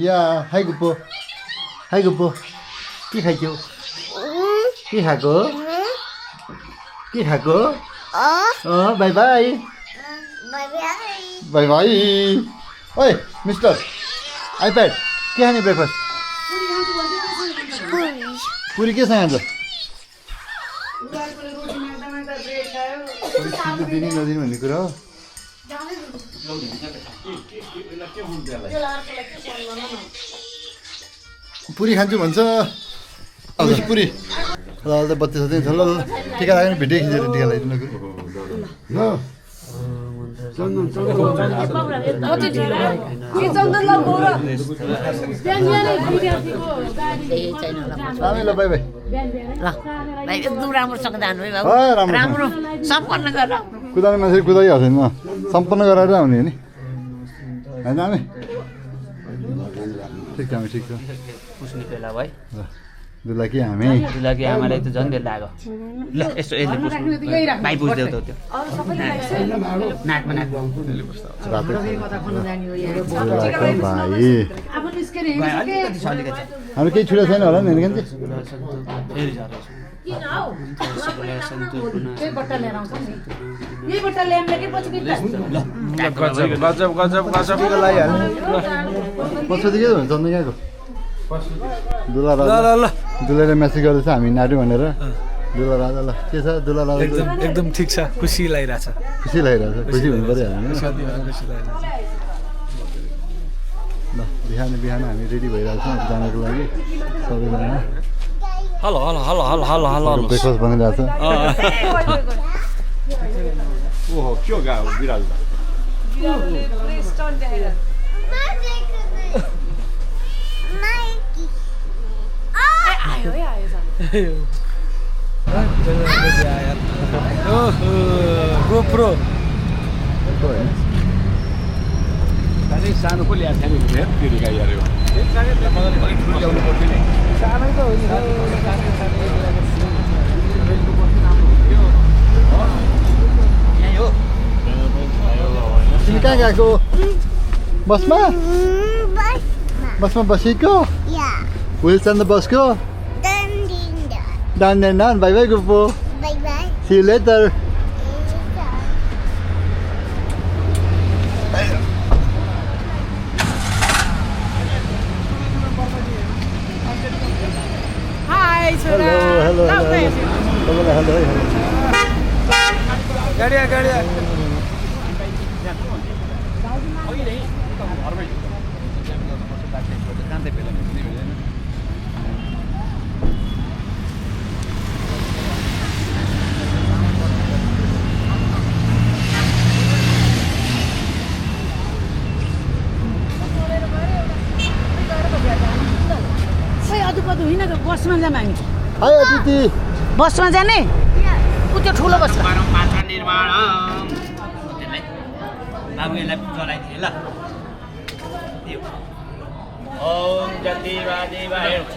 या high गुप्पो के खाइक्यौ के खाएको बाई बाई बाई बाई ओए मिस्टर आइप्याड के खाने ब्रेकफास्ट पुरी के खान्छ दिने नदिने भन्ने कुरा हो पुरी खान्छु भन्छ पुरी ल त बत्ती सत्ती छ ल टिका लाग्यो भिडियो खिचेर टिका लगाइदिनु ल बाई बाई एकदम राम्रोसँग जानु है बाबु राम्रो राम्रो सम्पन्न गर कुदाउने मान्छे कुदाइहाल्छ नि सम्पन्न गराएर आउने नि होइन हामी ठिक छ हामी ठिक छ पुस्ने बेला भयो दुला कि हामी दुलाकी आमालाई त झन् धेरै लाग्यो ल यसो यसले पुस्नु भाइ बुझ्दै त त्यो नाकमा नाक भाइ अलिकति छ अलिकति हाम्रो केही छुट्टा छैन होला नि होइन पछाडि के हुन्छ चन्द्र यहाँको दुला राजा दुलाले म्यासेज गर्दैछ हामी नाट्यो भनेर दुला राजा ल के छ दुला राजा एकदम ठिक छ खुसी लागिरहेछ खुसी लागिरहेछ खुसी हुनु पऱ्यो हामी ल बिहान बिहान हामी रेडी भइरहेको छौँ जानको लागि सबैजना hello hello hello hello hello hello breakfast बनिरहेको छ ओहो के हो गाउँ बिरालो गोप्रो सानो पो ल्याएको थियो नि फेरि त्यो गाई अरे तिमी कहाँ गएको बसमा बसमा बसेको विल चन्द बसको डन बाई बाई गुप्पो see you later hello hello hello hello गाडिया गाडिया बसमा जाऊँ हामी हाय अतिथि बसमा जाने ऊ त्यो ठुलो बस माछा निर्माण बाबु यसलाई चलाइदिए ल ओम जन्देवादेवाहेड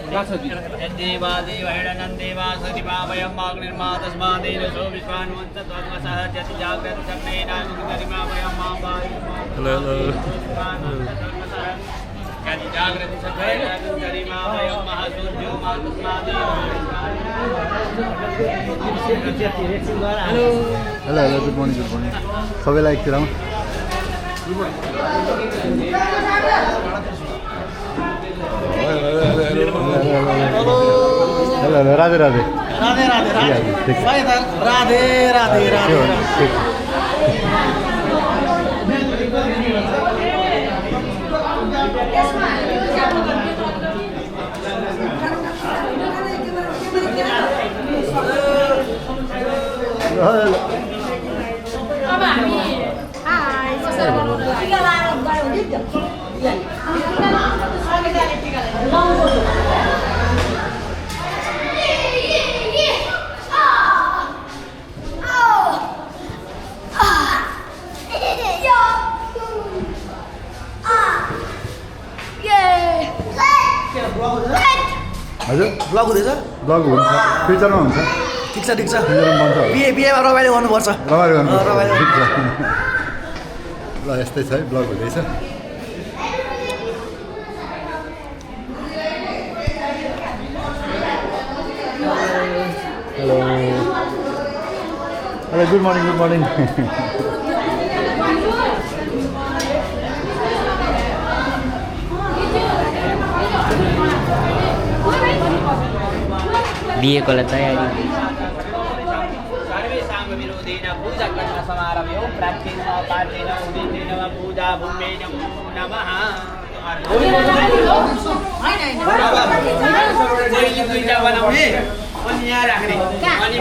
नन्देवा सदिवावयम् अग्निर्मा तस्मादेव सो विश्वान्वन्त धर्मसः जति जाग्रत चक्रेण गरिमावयम् हेलो हेलो यदि जाग्रत चक्रेण गरिमावयम् महासूर्यो मा तस्मादेव हेलो हेलो गुड मर्निङ सबैलाई एकतिर आउँ हेलो हेलो राधे राधे राधे राधे राधे राधे राधे हजुर ब्लग हुँदैछ ब्लग हुन्छ फ्युचरमा हुन्छ ठिक छ ठिक छ फ्युचरमा बन्छ बिहेमा रमाइलो गर्नुपर्छ रमाइलो गर्नु रमाइलो ठिक छ ल यस्तै छ है ब्लग हुँदैछ Hello, good morning, good morning. बिहेकोलाई तयारी सर्वेषां विरोधेन पूजा कर्म समारभ्यो प्राचीन पाठेन उदितेन वा पूजा भूमे नमो नमः दुईटा बनाउने अनि यहाँ राख्ने अनि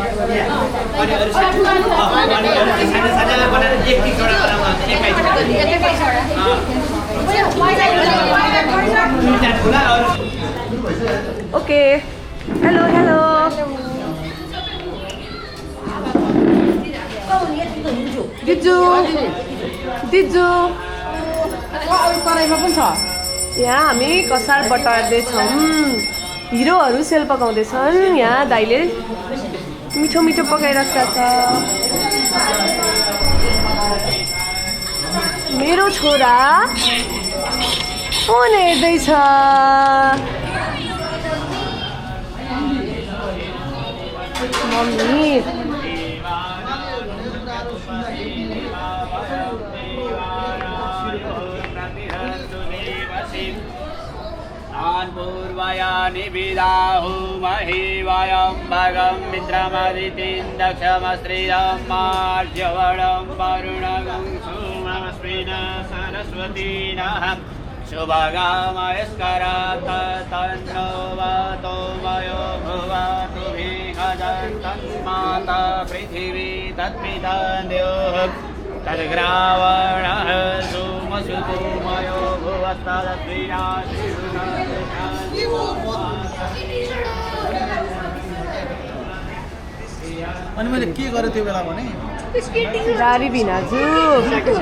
अरू साना बनाएर एक एकवटा बनाउनु दुईटा ठुला अरू ओके हेलो हेलो दिजु दिजु यहाँ हामी कसार बटार्दैछौँ हिरोहरू सेल पकाउँदैछन् यहाँ दाइले मिठो मिठो पकाइरहेको छ मेरो छोरा फोन हेर्दैछ मम्मी पूर्वया निविदाहु महीवायं भगं मित्रमदितिं दक्षमश्रियं मार्जवणं वरुणगं सोमस्मिन सरस्वती नः शुभगामयस्करात् तन्नो वातो मयो भुवतु भिषजन्तन्माता पृथिवी तत्पिता द्योः तद्ग्रावणः सोमसुतो मयो अनि मैले के गरेँ त्यो बेला भने गाडी भिनाजु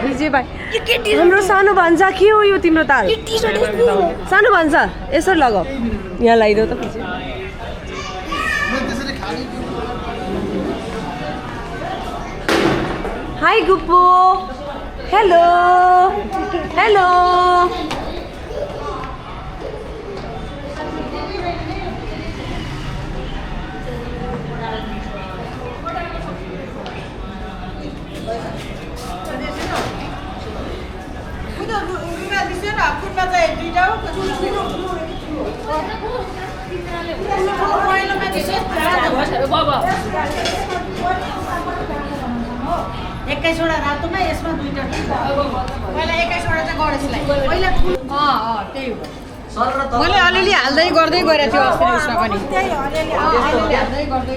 विजय भाइ हाम्रो सानो भान्जा के हो यो तिम्रो ताल सानो भान्जा यसरी लगाऊ यहाँ लगाइदेऊ त पछि हाई गुप्पो हेलो हेलो एक्काइसवटा रातोमा यसमा दुईटा पहिला 21वटा चाहिँ गणेशलाई पहिला त्यही हो मैले अलिअलि हाल्दै गर्दै गएर थियो अस्ति उसमा पनि अलिअलि हाल्दै गर्दै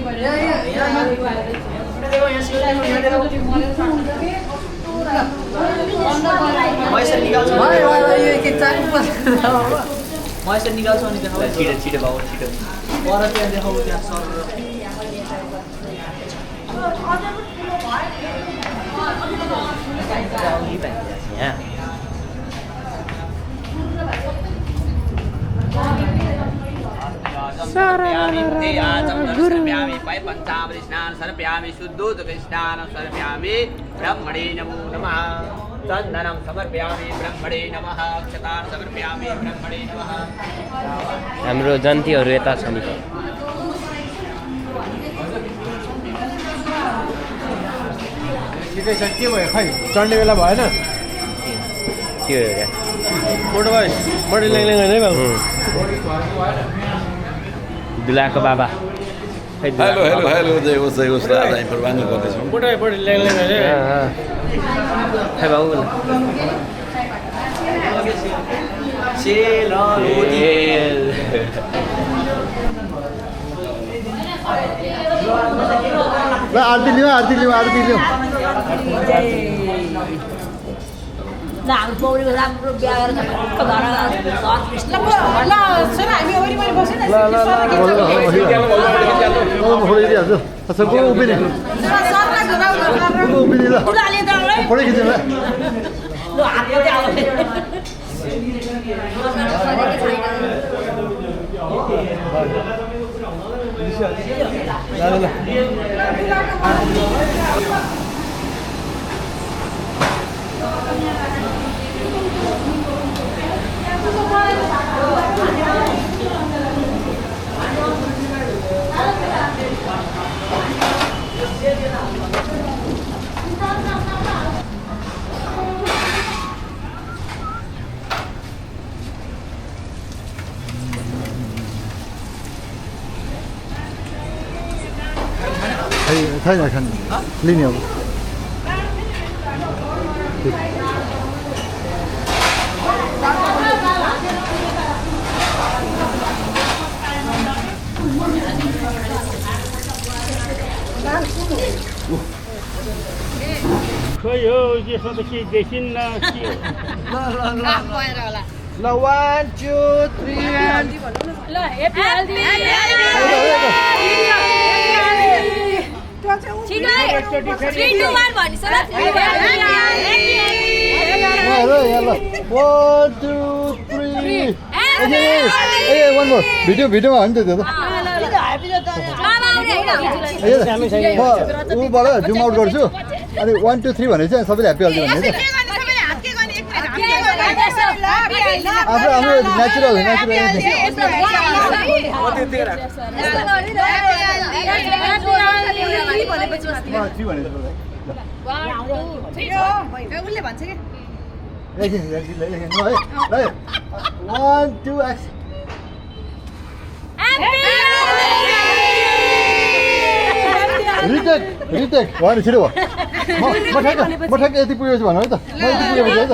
निकाल्छु अनि देखाउ छिटो छिटो बाबु छिटो पर त्यहाँ देखाउ त्यहाँ सर पंचामृत स्नान समर्पयामि शुद्धोदक स्नान समर्पयामि ब्रह्मणे नमो नमः चन्दनं समर्पयामि ब्रह्मणे नमः अक्षतान् समर्पयामि ब्रह्मणे नमः हाम्रो जन्तीहरू यता छ नि ठिकै छ के भयो खै चढ्ने बेला भएन त्यो हेर मोटो भाइ बडी ल्याङ होइन है दुलाको बाबा हेलो हेलो हेलो जय होस् राधा प्रबन्ध गर्दैछौँ मोटो भाइ बडी ल्याङ होइन खै बाबु ल आरती लिऊ आरती लिऊ आरती लिऊ ल हाम्रो पौडीको राम्रो बिहा गरेर छैन खाने लिने अब खोइ हो यसमा त केही देखिन्न के हो ल 1 2 3 ल हेप्पी हेल्दी छिटै 3 2 1 भनिस ल ल 1 2 3 one more भिडियोमा हो नि त त्यो त ऊबाट जुम आउट गर्छु अनि 1 2 3 भनेपछि सबैले ह्याप्पी हल्दी भन्ने आफ्नो आफ्नो नेचुरल उसले भन्छ कि One, two, action. Retake. One, छिटो भयो म ठ्याक्क यति पुगेपछि भन्नु है त म यति पुगेपछि है त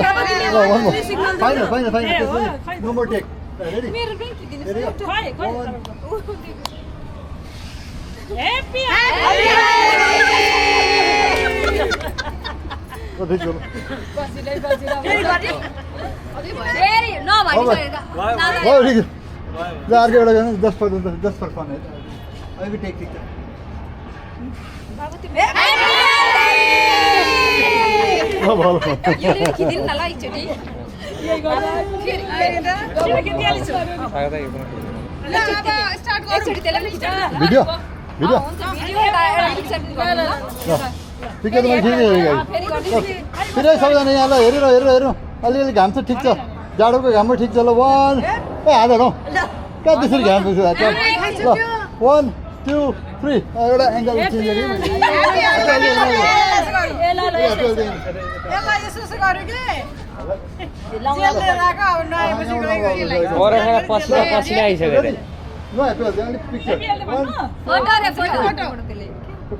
ल one more. Final. No more take. Ready? Happy अर्को एउटा गर्नु 10 for fun है अभी टेक भिडियो ठिकै त मैले फेरि सबैजना यहाँलाई हेरौँ अलिअलि घाम छ ठिक छ जाडोको घाममा ठिक छ ल 1 हात हौ कहाँ त्यसरी घाम पुग्छ ल 1 2 3 एउटा एङ्गल चेन्ज पसिना आइसक्यो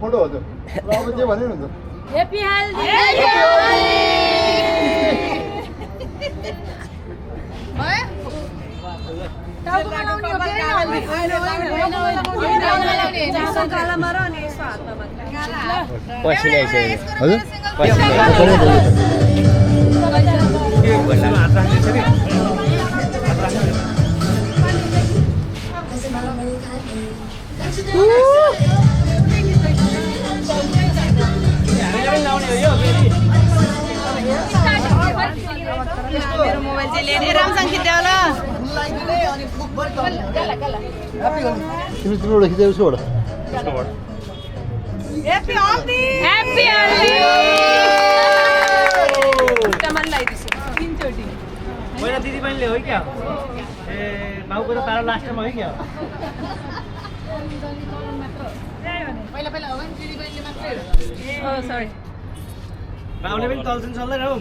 फोटो हो त्यो अब जे भने हुन्छ हेप्पी हेल्दी पसिना आइसक्यो हजुर मेरो मोबाइल चाहिँ लिएर रामसँग खिच्दै होला तिमी तिमीबाट खिचेको उसकोबाट हेप्पी हेल्दी हेप्पी हेल्दी टमन लाइदिसु तीनचोटी पहिला दिदी बहिनीले हो क्या ए बाउको त तारा लास्टमा हो क्या पहिला हो नि दिदी बहिनीले मात्रै ओ सरी बाउले पनि तल्छन् चल्दै रहौ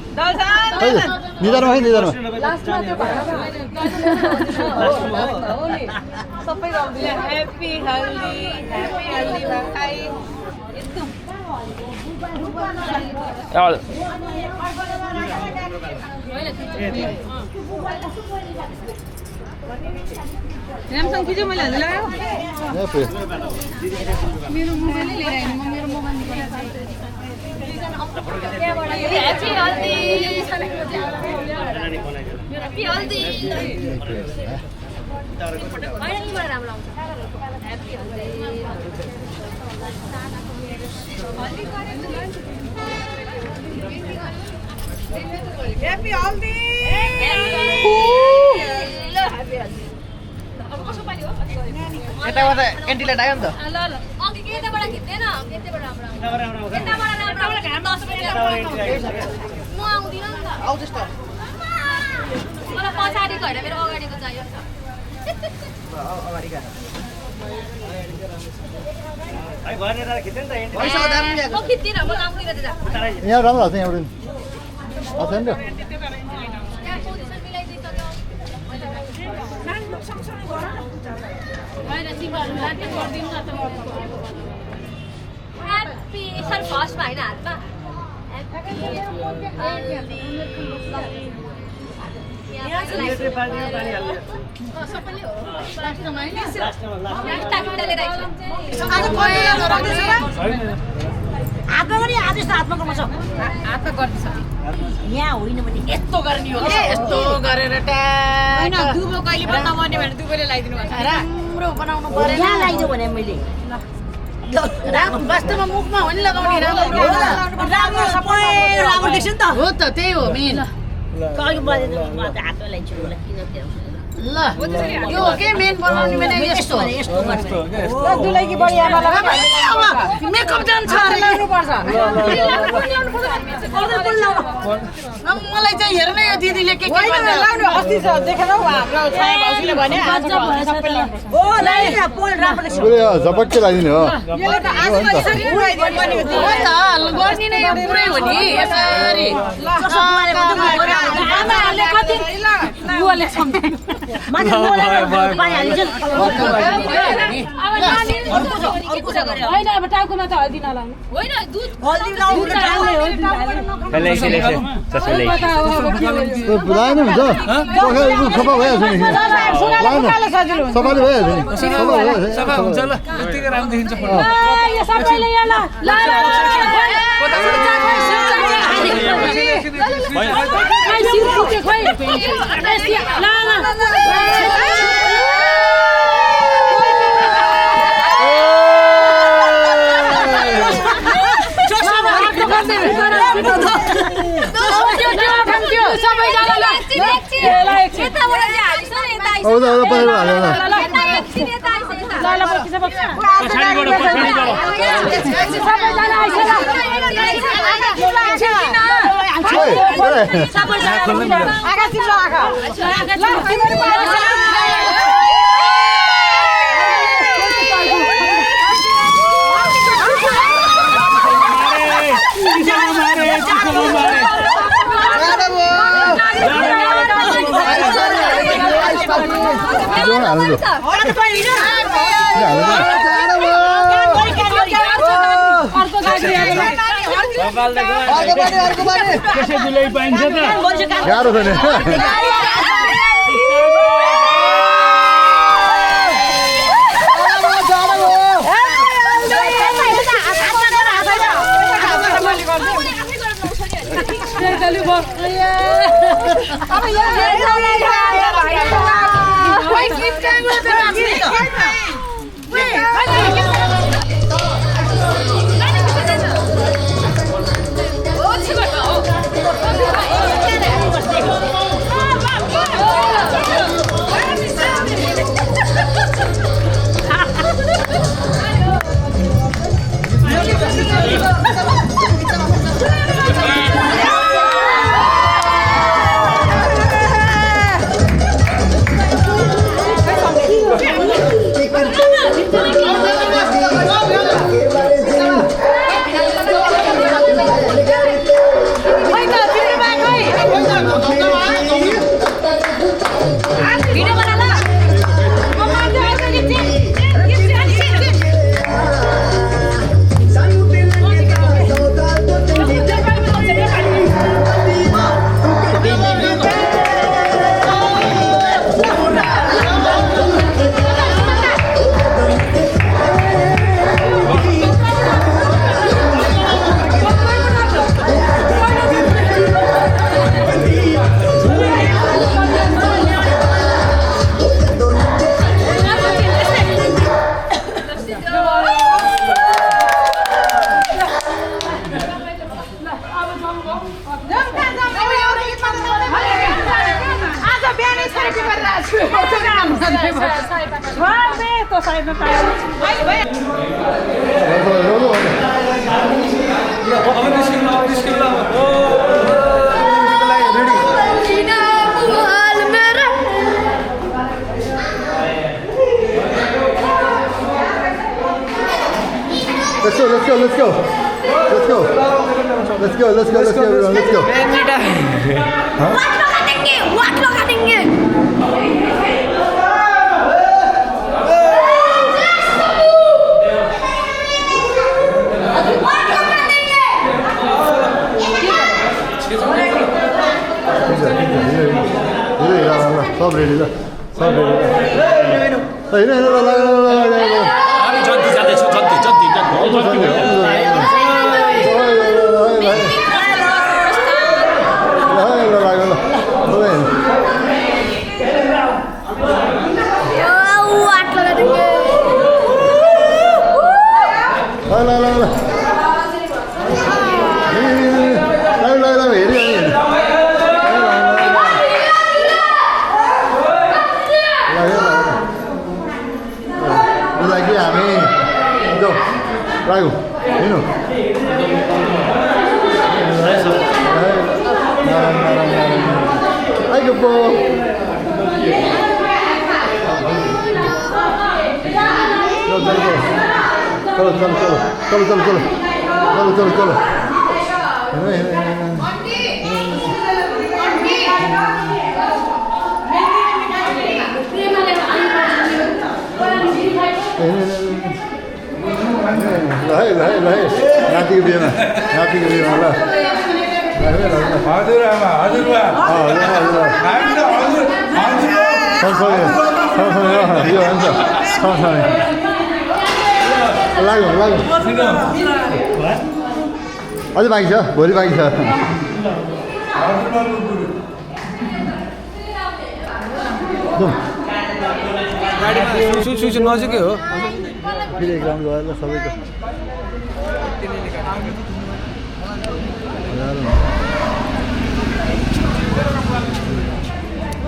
निधारमा लास्टमा हो नि सबै गाउँदै हेप्पी हेल्दी भाइ एकदम रामसँग खिच्यो मैले हजुर लगायो मेरो मोबाइलै लिएर आएँ म मेरो मोबाइल यताबाट एन्टीलाई डाक्यो नि त पछाडि गएर मेरो अगाडिको चाहियो यहाँ राम्रो लाग्छ यहाँबाट नि स्पेसल फर्स्टमा होइन हातमा हातमा पनि आदेश हातमा गर्नु छ हातमा गर्दैछ यहाँ होइन भने यस्तो गर्ने हो यस्तो गरेर होइन दुबो कहिले पनि नमर्ने भने दुबोले लगाइदिनु भएको छ राम्रो बनाउनु पर्यो यहाँ लगाइदियो भने मैले वास्तवमा मुखमा हो नि लगाउने राम्रो सबै राम्रो देख्छ नि त हो त त्यही हो मेन कहिले बजेन म त हातमा लगाइछु होला किन त्यो ल यो के मेन बनाउने भने यस्तो यस्तो गर्नु दुलैकी बढी आमालाई मेकअप जान्छ लाउनु पर्छ मलाई चाहिँ हेर्न यो दिदीले के लाउने अस्ति देखेन हाम्रो छाया भाउजूले भने आज सबै लाउनु हो लाइन पोल राम्रो देख्छ झपक्कै लगाइदिने हो यसले त आज गरिसक्यो पनि हो त गर्ने नै यो पुरै हो नि यसरी आमाले कति युवाले सम्झाइ मान्छे मोलेर पानी हालिन्छ होइन अब टाउकोमा त हल्दी नलाउनु होइन दुध हल्दी लाउनु लानु हुन्छ सफा भइहाल्छ नि सफाले भइहाल्छ सफा हुन्छ ल त्यतिकै राम्रो देखिन्छ यो सबैले यहाँ कसै दुलै पाइन्छ त गाह्रो छ नि Let's go, everyone. Let's go. What look at it? हेर हेर हामी जति जाँदैछु जति जति चलो नातिको बिहेमा ल हजुरआमा हजुरबा अझै बाँकी छ भोलि बाँकी छ नजिकै हो फेरि एक्जाम गएर ल सबैको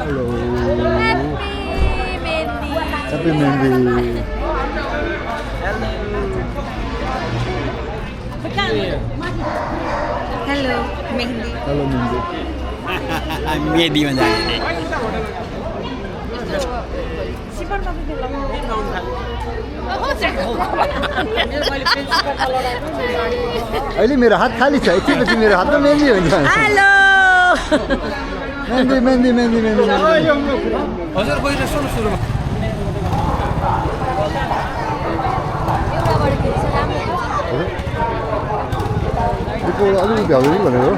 hello happy mehndi hello mehndi hello mehndi मेहन्दीमा जाने अहिले मेरो हात खाली छ एकछिनपछि मेरो हातमा मेहन्दी हुन्छ हेलो मेहन्दी मेहन्दी मेहन्दी मेहन्दी हजुर पहिला सुरुमा रुपो अलिकति भ्याउनु भनेको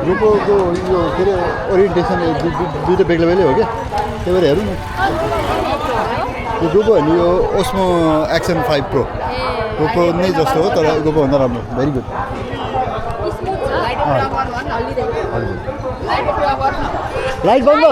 रुपोको यो के अरे ओरिएन्टेसन दुईवटा बेग्ला बेग्लै हो क्या त्यही भएर हेरौँ न यो रुपो होइन यो ओस्मो एक्सन 5 प्रो रुपो नै जस्तो हो तर रुपोभन्दा राम्रो भेरी गुड लाइट बन्द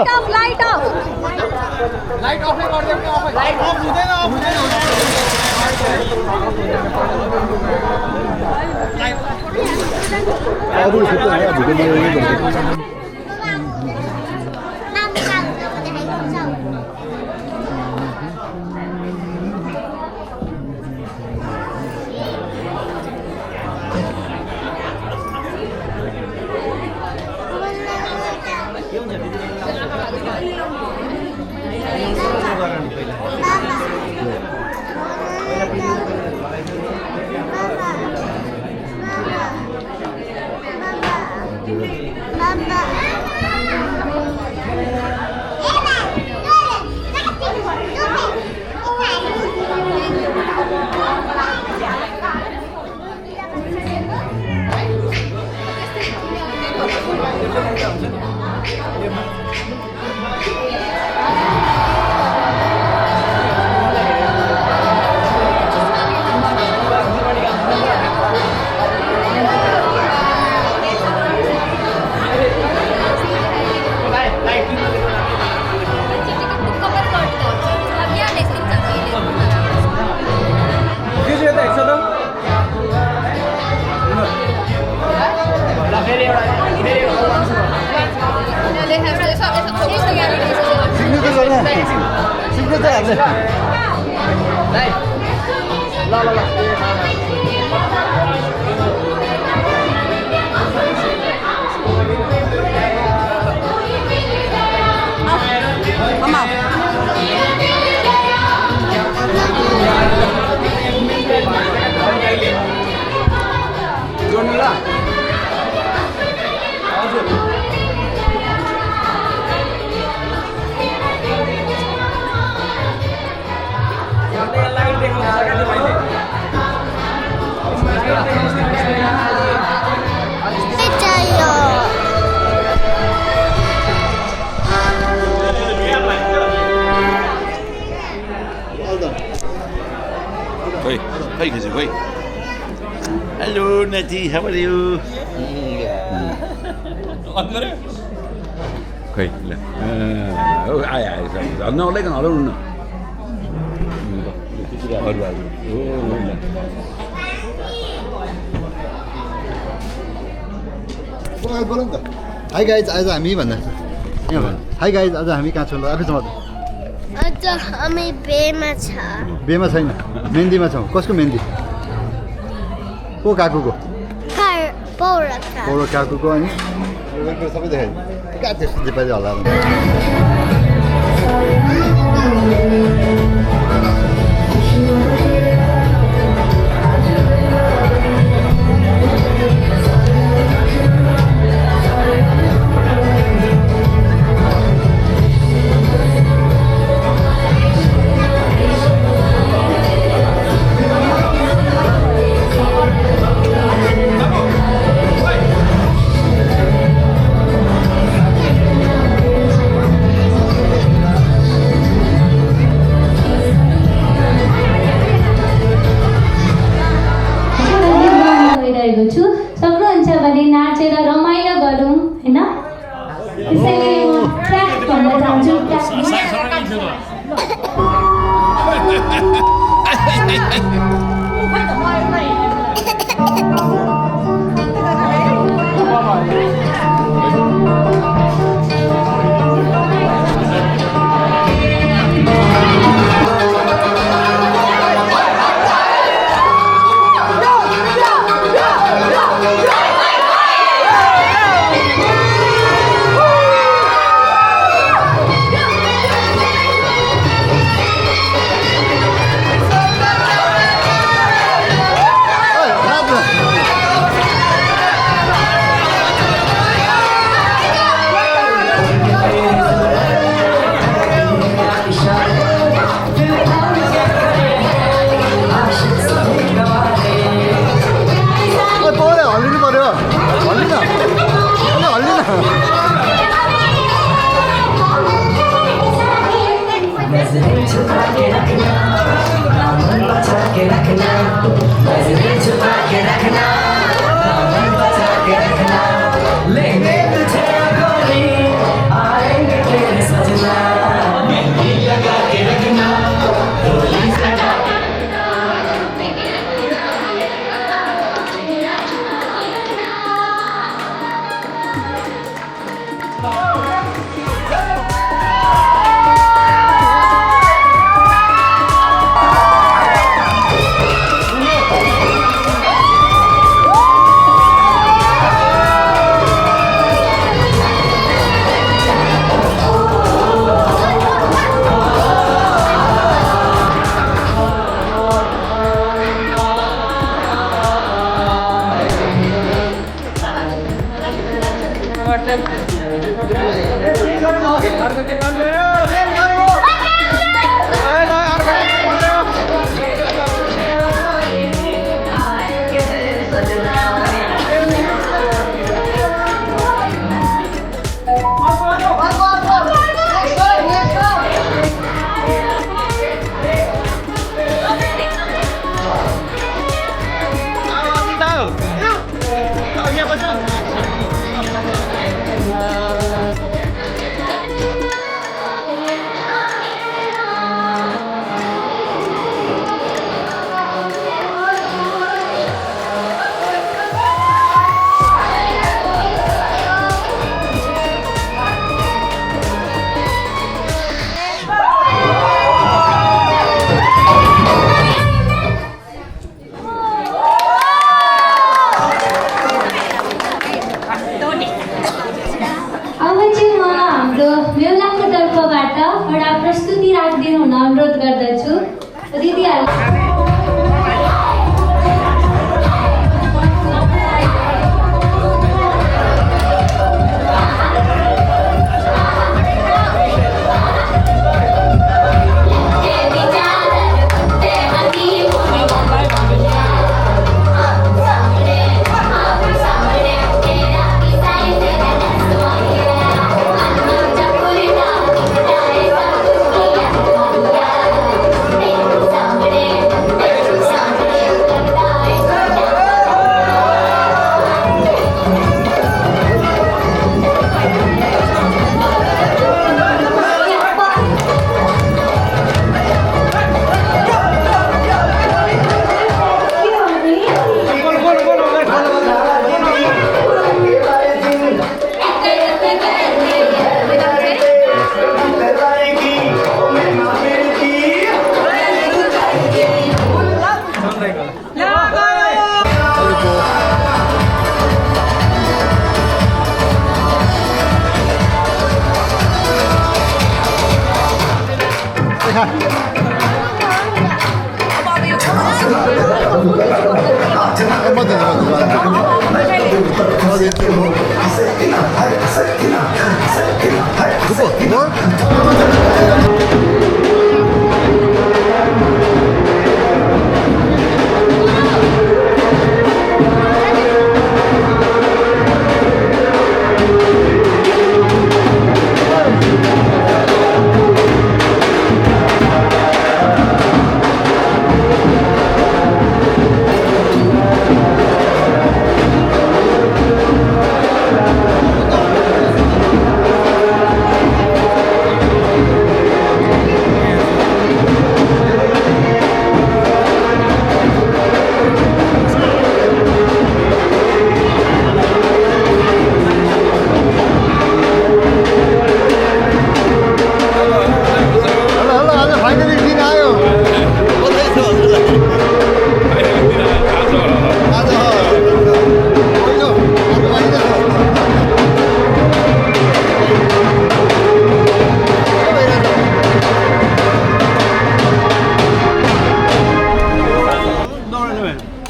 खोइ खोइ खिच्यो खोइ हेलो नाची how are you खोइ ल आयो नलाइकन हराउनु न अरू बोल नि त हाई गाइज आज हामी भन्दा हाई गाइज आज हामी कहाँ छौँ ल आफैसँग आज हामी बेमा छैन मेहन्दीमा छौँ कसको मेहन्दी को काकुको पौरो काकुको अनि सबै देखाइ कहाँ त्यस्तो नेपाली होला सक्नुहुन्छ भने नाचेर रमाइलो गरौँ होइन त्यसैले म ट्र्याक भन्न चाहन्छु खा म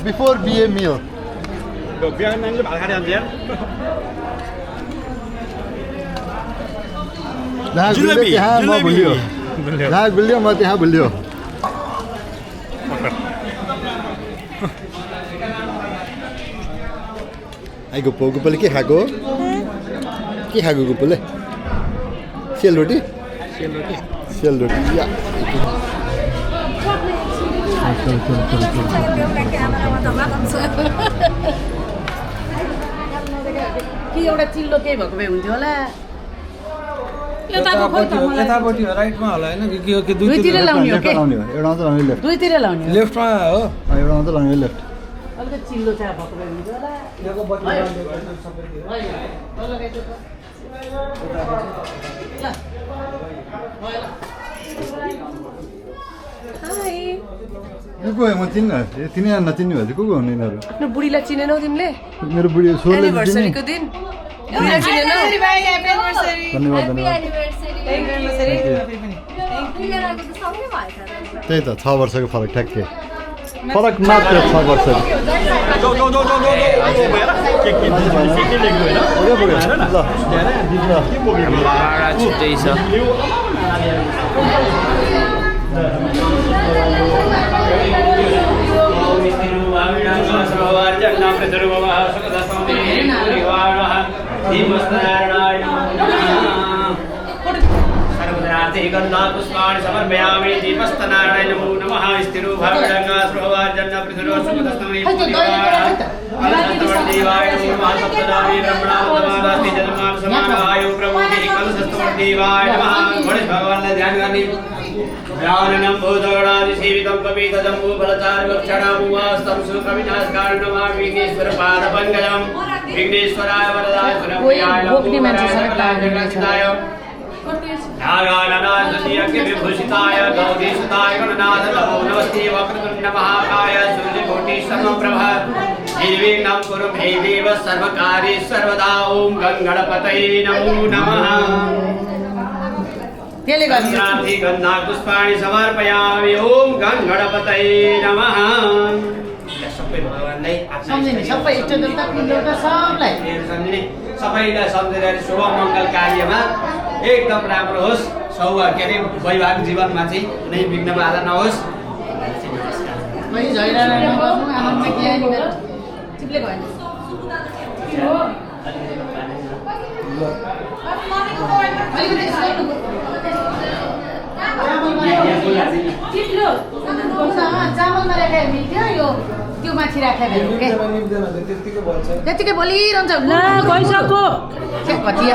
Before BA meal. biar nanti bakal ada dia. जहाँ गुल्यो त्यहाँ म भुल्यो जहाँ गुल्यो म त्यहाँ भुल्यो आई गुप्पो गुप्पोले के खाएको गुप्पोले सेलरोटी सेलरोटी या कि एउटा चिल्लो केही भएको भए हुन्थ्यो होला यतापट्टि हो राइटमा होला होइन कि दुईतिर लाउने हो के एउटा मात्र लाउने लेफ्ट दुईतिर लाउने हो लेफ्टमा हो एउटा मात्र लाउने लेफ्ट अलिकति चिल्लो चाहिँ भएको भए हुन्थ्यो होला यहाँको को को म चिन्न तिनीहरू नचिन्ने भएपछि को हुनु यिनीहरू आफ्नो बुढीलाई चिनेनौ तिमीले मेरो बुढी छोरीले एनिभर्सरीको दिन धन्यवाद त्यही त 6 वर्षको फरक ठ्याक्कै फरक मात्र 6 वर्ष छुट्टै छ पुष्पाणि समर्पयामि दीपस्तनारायण नमो नमः स्थिरो भावडंगा स्रोवार्जन पृथुरोसुमतस्तमे देवाय नमः सप्तदावी ब्रह्मणावतमादास्ति जन्मान समानायो प्रभुति कलशस्तवर्देवाय नमः गणेश भगवान ने ध्यान करनी ज्ञाननं भूतगणादि सेवितं कपितजम्बू फलचार वक्षणामुवास्तं सुकविनाशकारणं विघ्नेश्वर पादपङ्कजं विघ्नेश्वराय वरदाय सुरप्रियाय नागाननाथयज्ञविभूषिताय गौरीसुताय गणनाथ नमो नमस्ते वक्रतुण्ड महाकाय सूर्यकोटि समप्रभ निर्विघ्नं कुरु मे देव सर्वकार्ये सर्वदा ओम गणपतये नमो नमः गन्धार्थी गन्धा पुष्पाणि समर्पयामि ओम गणपतये नमः सबै भगवानलाई सम्झिने सबै इष्टदेवता पिण्डदेवता सबलाई सम्झिने सबैलाई सम्झेर शुभ मङ्गल कार्यमा एकदम राम्रो होस् सौभाग्य रे वैवाहिक जीवनमा चाहिँ कुनै विघ्न बाधा नहोस् चामलमा राखेर मिल्थ्यो यो त्यो माथि राखेर त्यतिकै बोलिरहन्छ ल गइसक्यो कति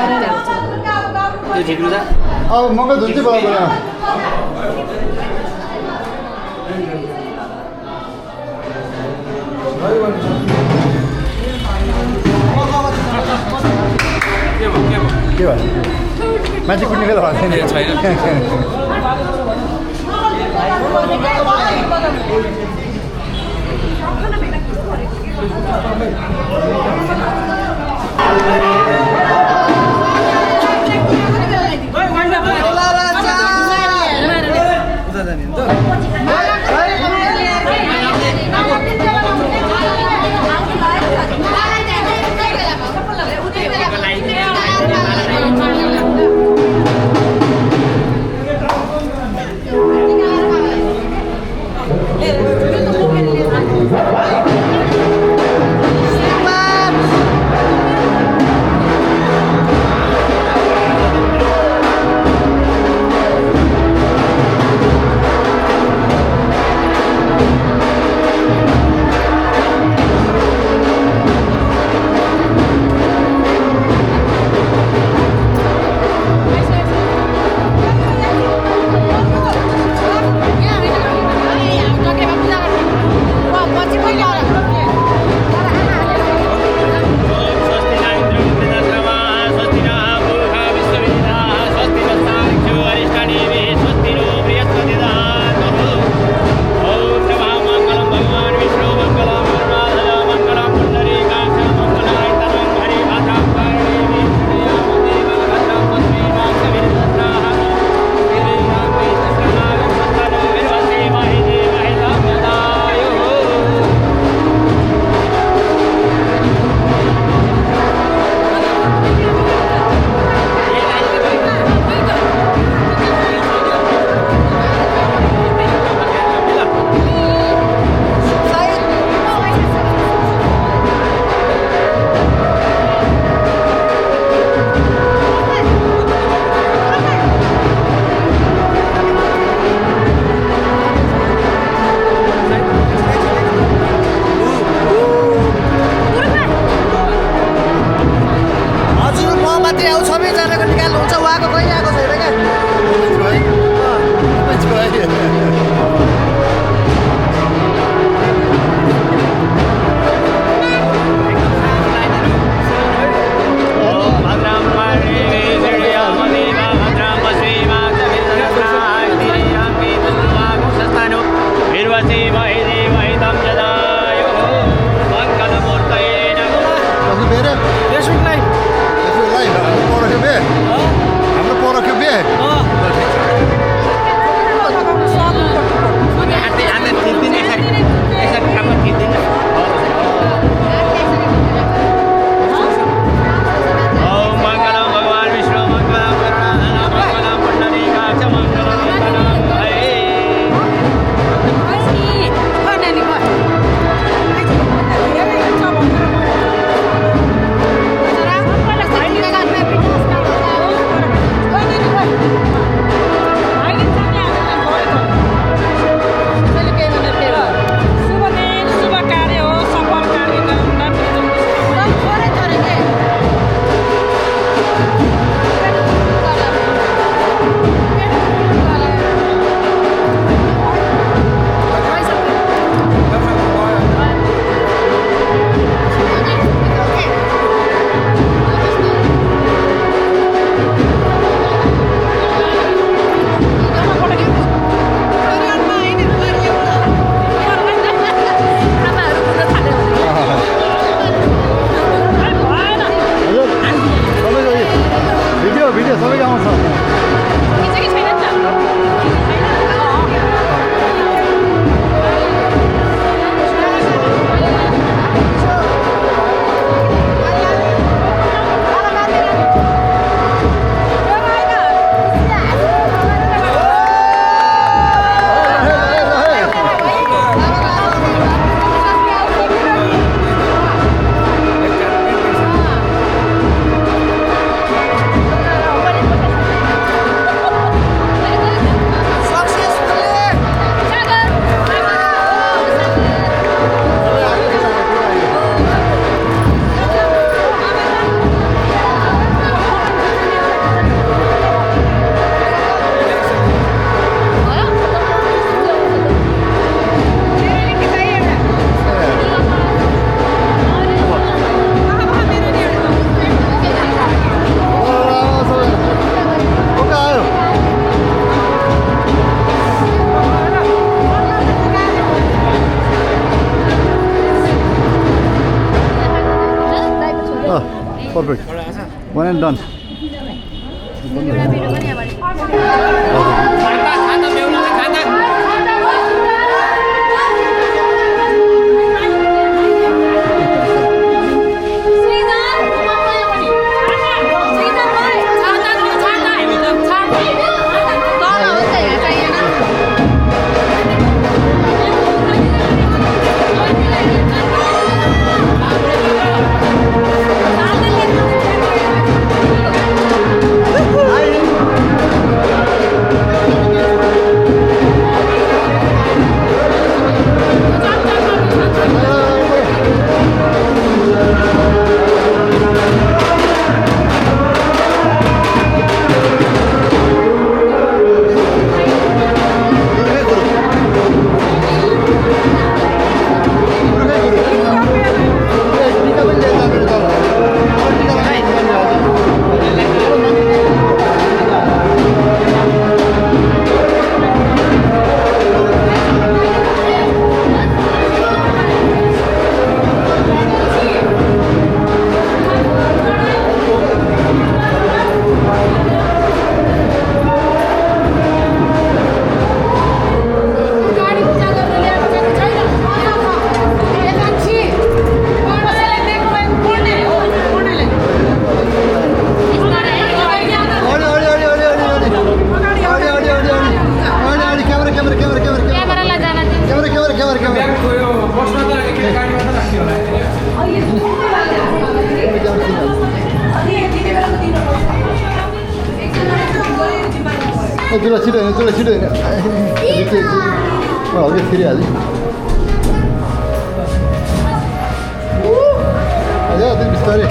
अब मकै धुन्छु बाबा के भयो मान्छे कुट्ने बेला भएको छैन नि त Perfect. One and done. खाता बेहुला खाता तुला छिटो हिँड्नु हल्कै फेरिहालेँ अझै अझै बिस्तारै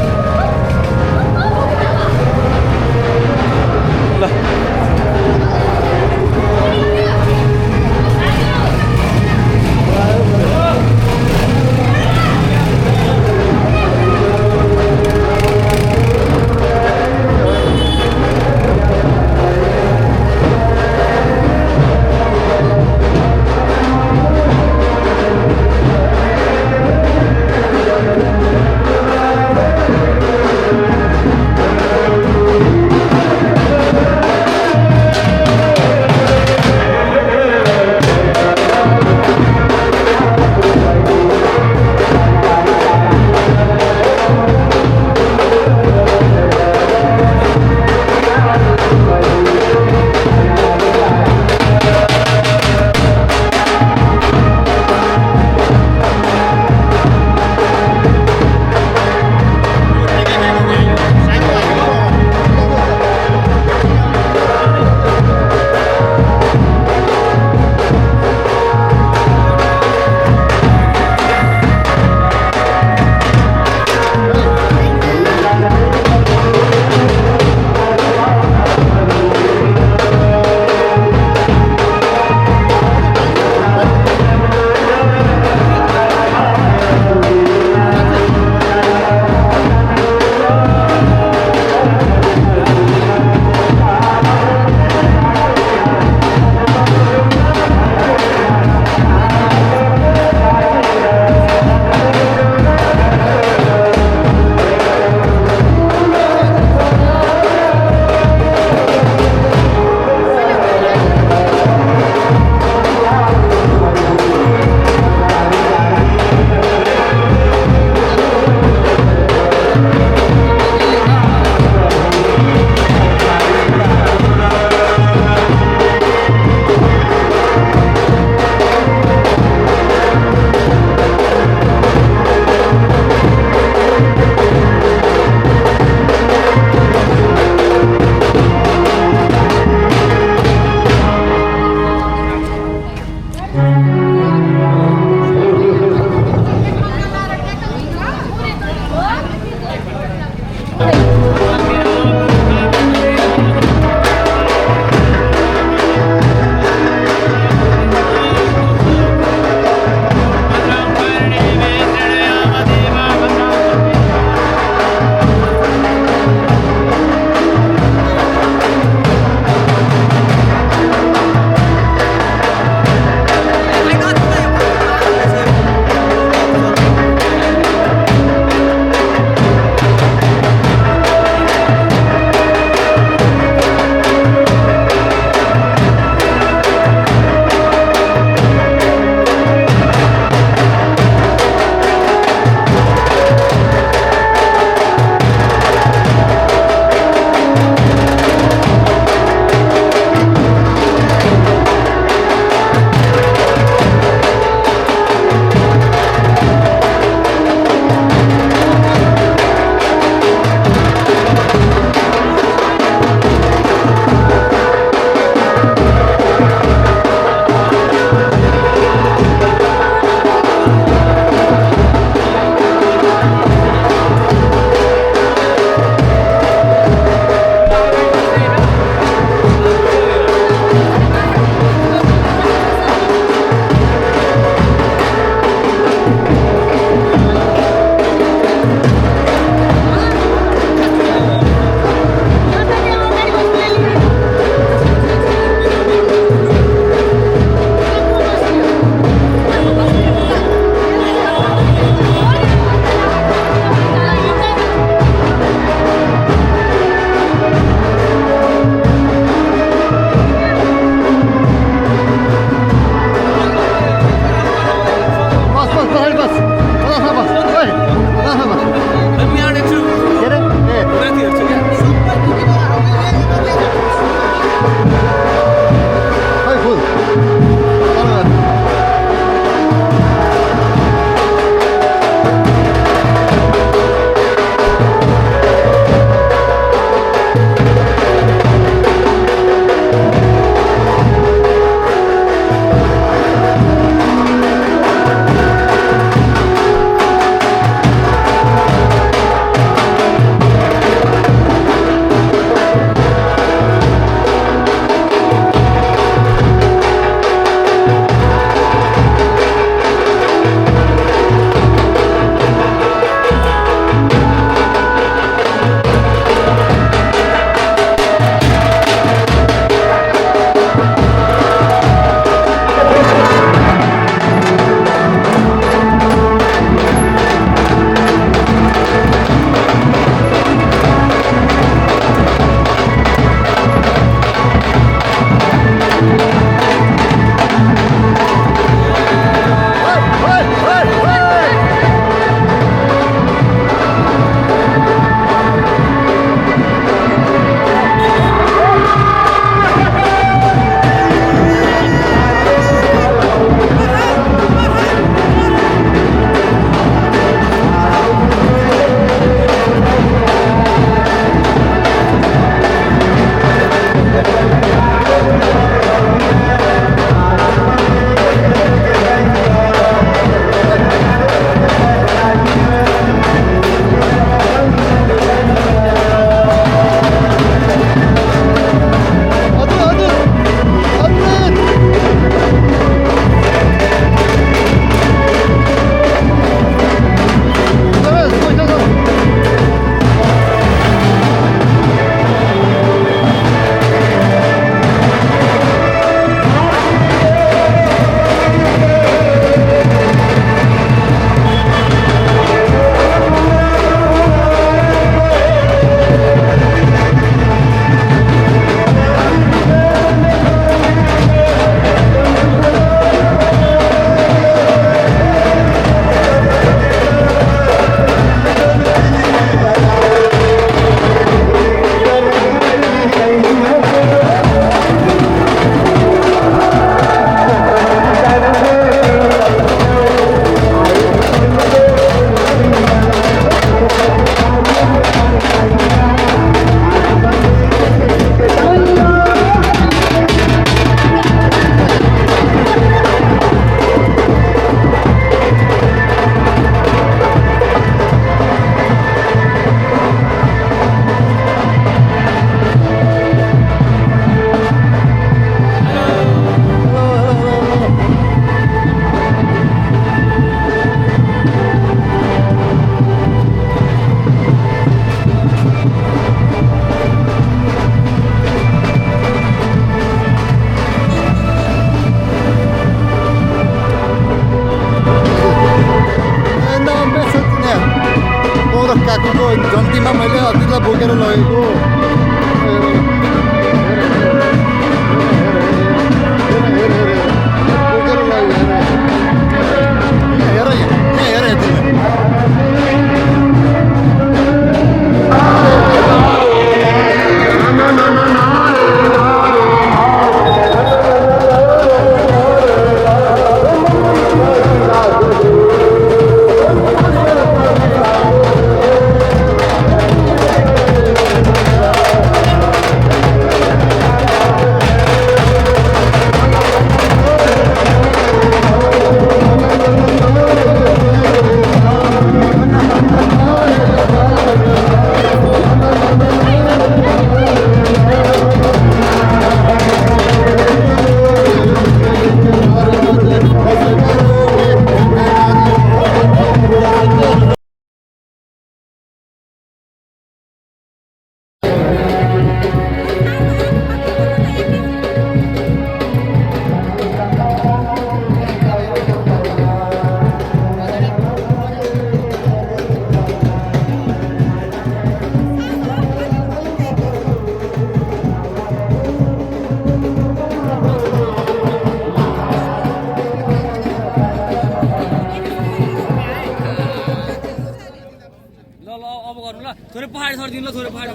थोरै पहाडी छोडिदिनु ल थोरै पहाडी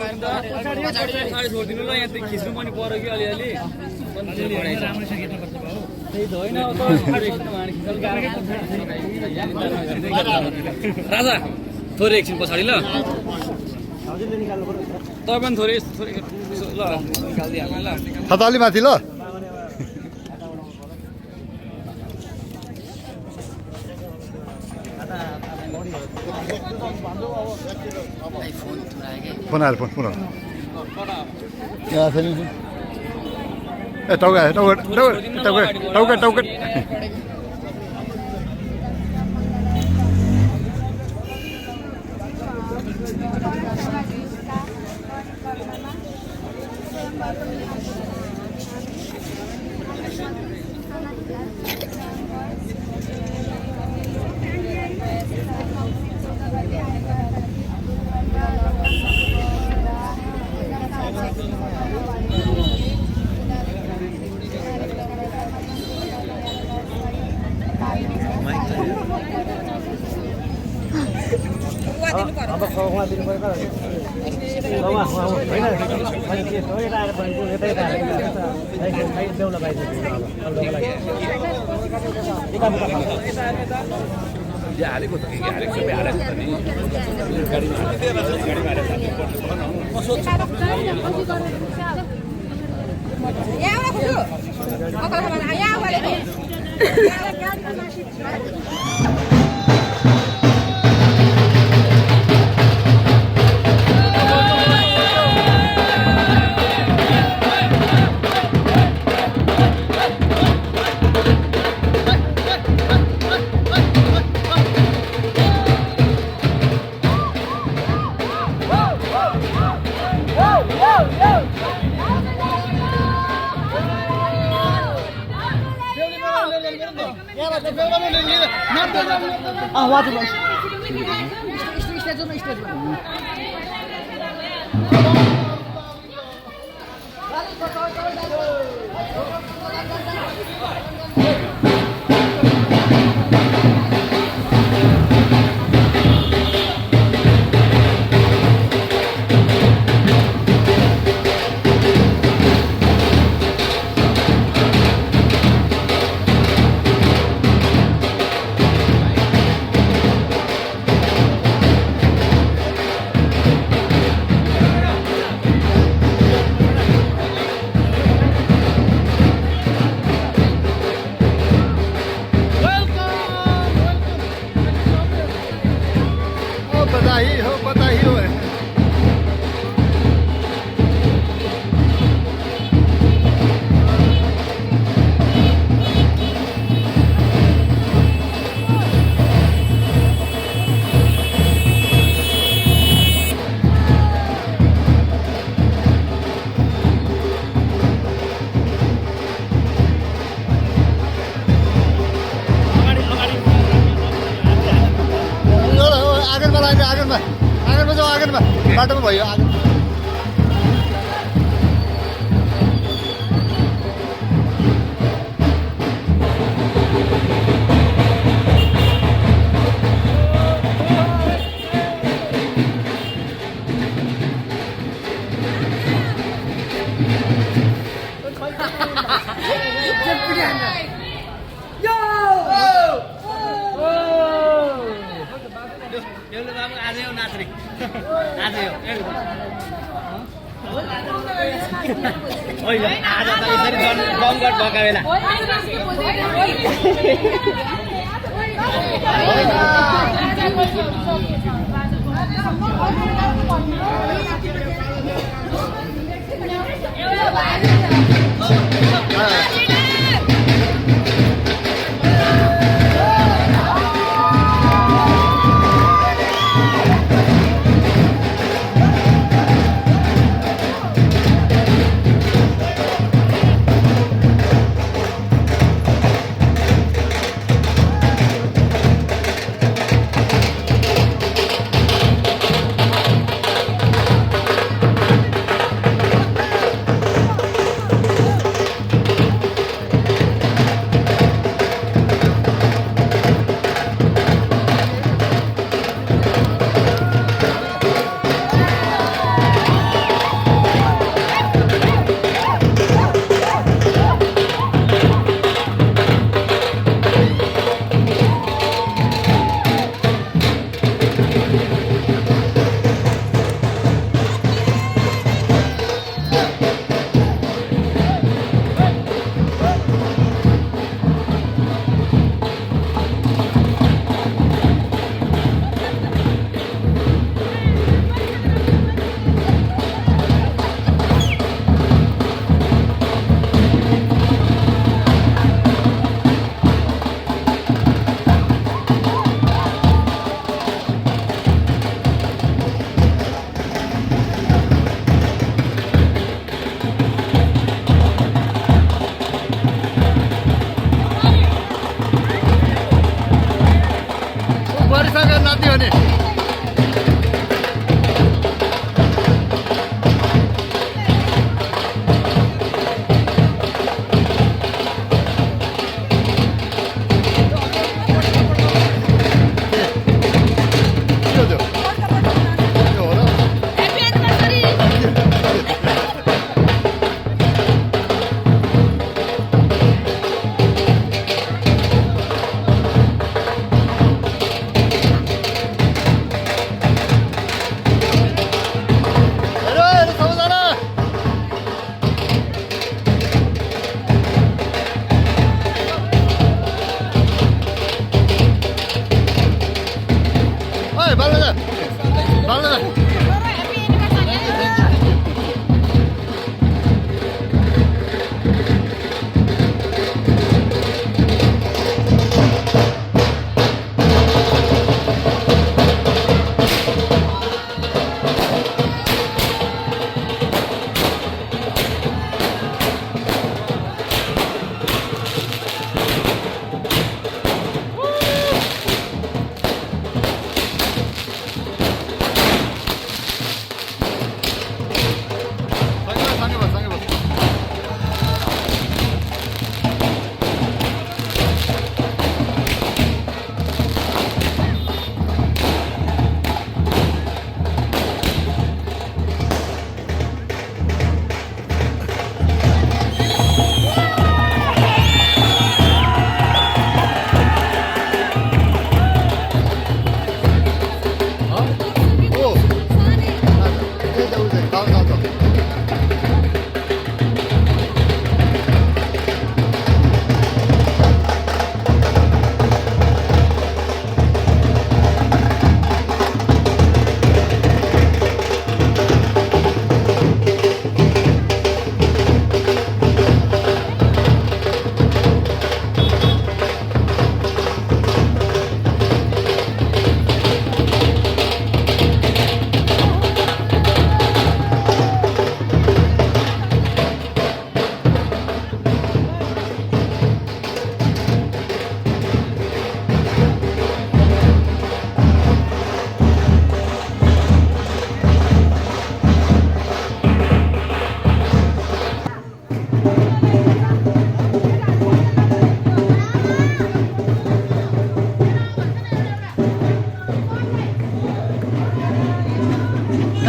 पहाडी छोडिदिनु ल यहाँ खिच्नु पनि पर्यो कि अलिअलि त्यही त होइन राजा थोरै एकछिन पछाडि ल तपाईँ पनि थोरै थोरै ल निकालिदिइहाल्नु ल थताली माथि ल फोन आएर फोन ए टाउका आगनमा बाटोमा भयो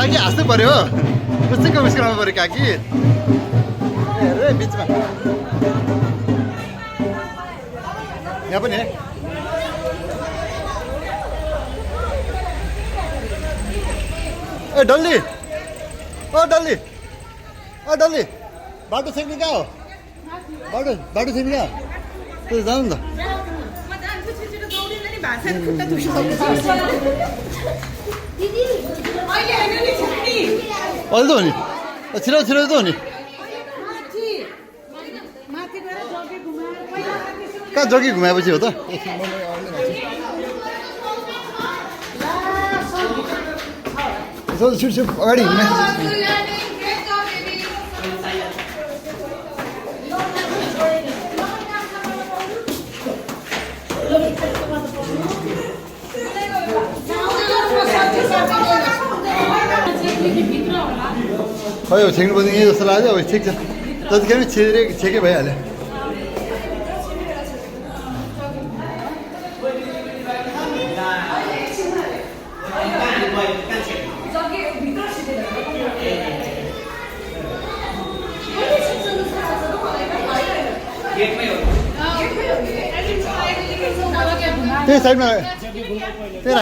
काकी हाँस्नु पर्यो मुस्किलको मुस्किल आउनु पर्यो काकी हेर बिचमा यहाँ पनि ए डल्ली ओ डल्ली बाटो छेक्ने कहाँ हो बाटो छेक्ने कहाँ त्यो जानु नि त अहिले त हो नि छिराउ त हो नि कहाँ जगी घुमाएपछि हो त छिटो अगाडि हिँड्ने खै हो छेक्नु पर्ने जस्तो लाग्यो अब ठिक छ जतिखेर छेकै भइहाल्यो त्यही साइडमा त्यही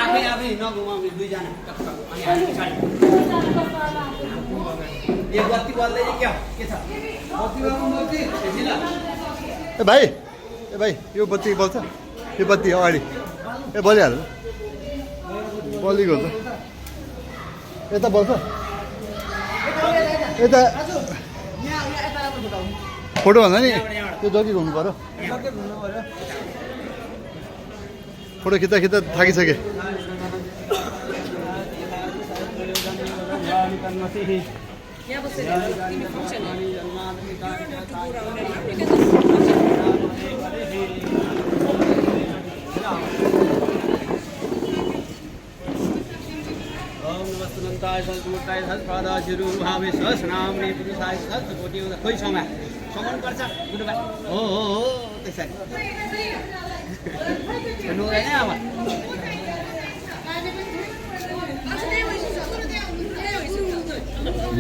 राख्यो आफै नघुमाउने दुईजना यो बत्ती बल्दैछ क्या के छ ए भाइ यो बत्ती बल्छ यो बत्ती अगाडि ए बलिहाल्छ बलिगयो त यता बल्छ यता फोटो भन्दा नि त्यो जगी घुम्नु पऱ्यो फोटो खिच्दा थाकिसके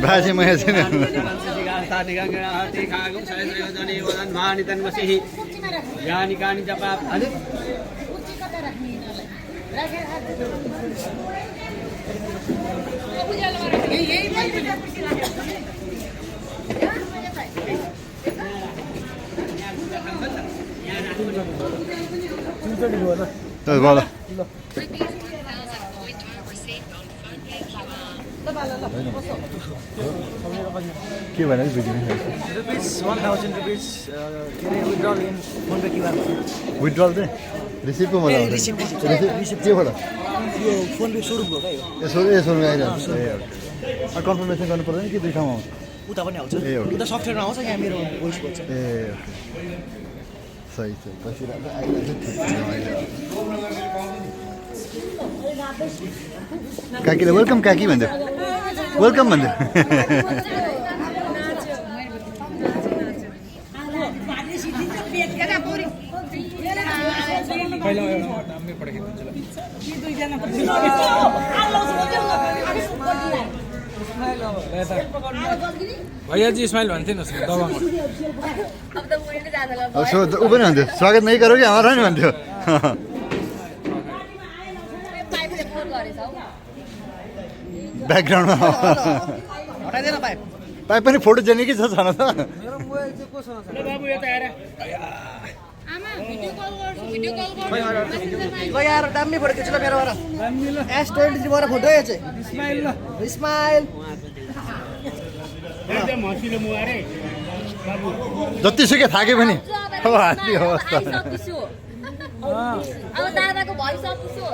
बाजे मैं बोला के भने बुझिन रुपीस 1000 रुपीस के रे withdrawal in phone pay QR withdrawal चाहिँ रिसिभ को मलाई रिसिभ के होला यो फोन पे शोरूम हो क्या यो ए शोरूम आइरहेको ए ओके कन्फर्मेसन गर्नु पर्दैन कि दुई ठाउँमा आउँछ उता पनि आउँछ ए ओके उता सफ्टवेयरमा आउँछ यहाँ मेरो भोइस बोल्छ ए ओके सही बसिरहेको आइरहेको काकीले वेलकम काकी भन्दै वेलकम भन्दै भैया जी स्माइल भन्थे न ऊ पनि भन्थ्यो स्वागत नै गरौँ कि हमारा नि भन्थ्यो ब्याकग्राउन्डमा पाइप पनि फोटो जेने कि छ न त यार दामी फोटो खिच्नु मेरोबाट S23 बाट फोटो है चाहिँ स्माइल जतिसुकै थाके पनि अब हाँस्ने अवस्था अब दादाको भइसक्छु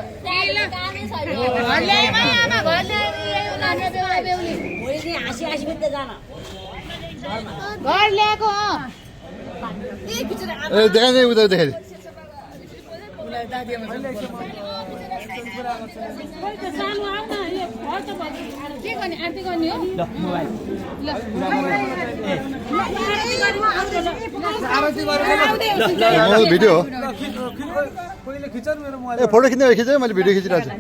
घर ल्याएको ए देखाइदे उता देखाइदे भिडियो ए फोटो खिच्ने भए खिचेँ मैले भिडियो खिचिरहेको छु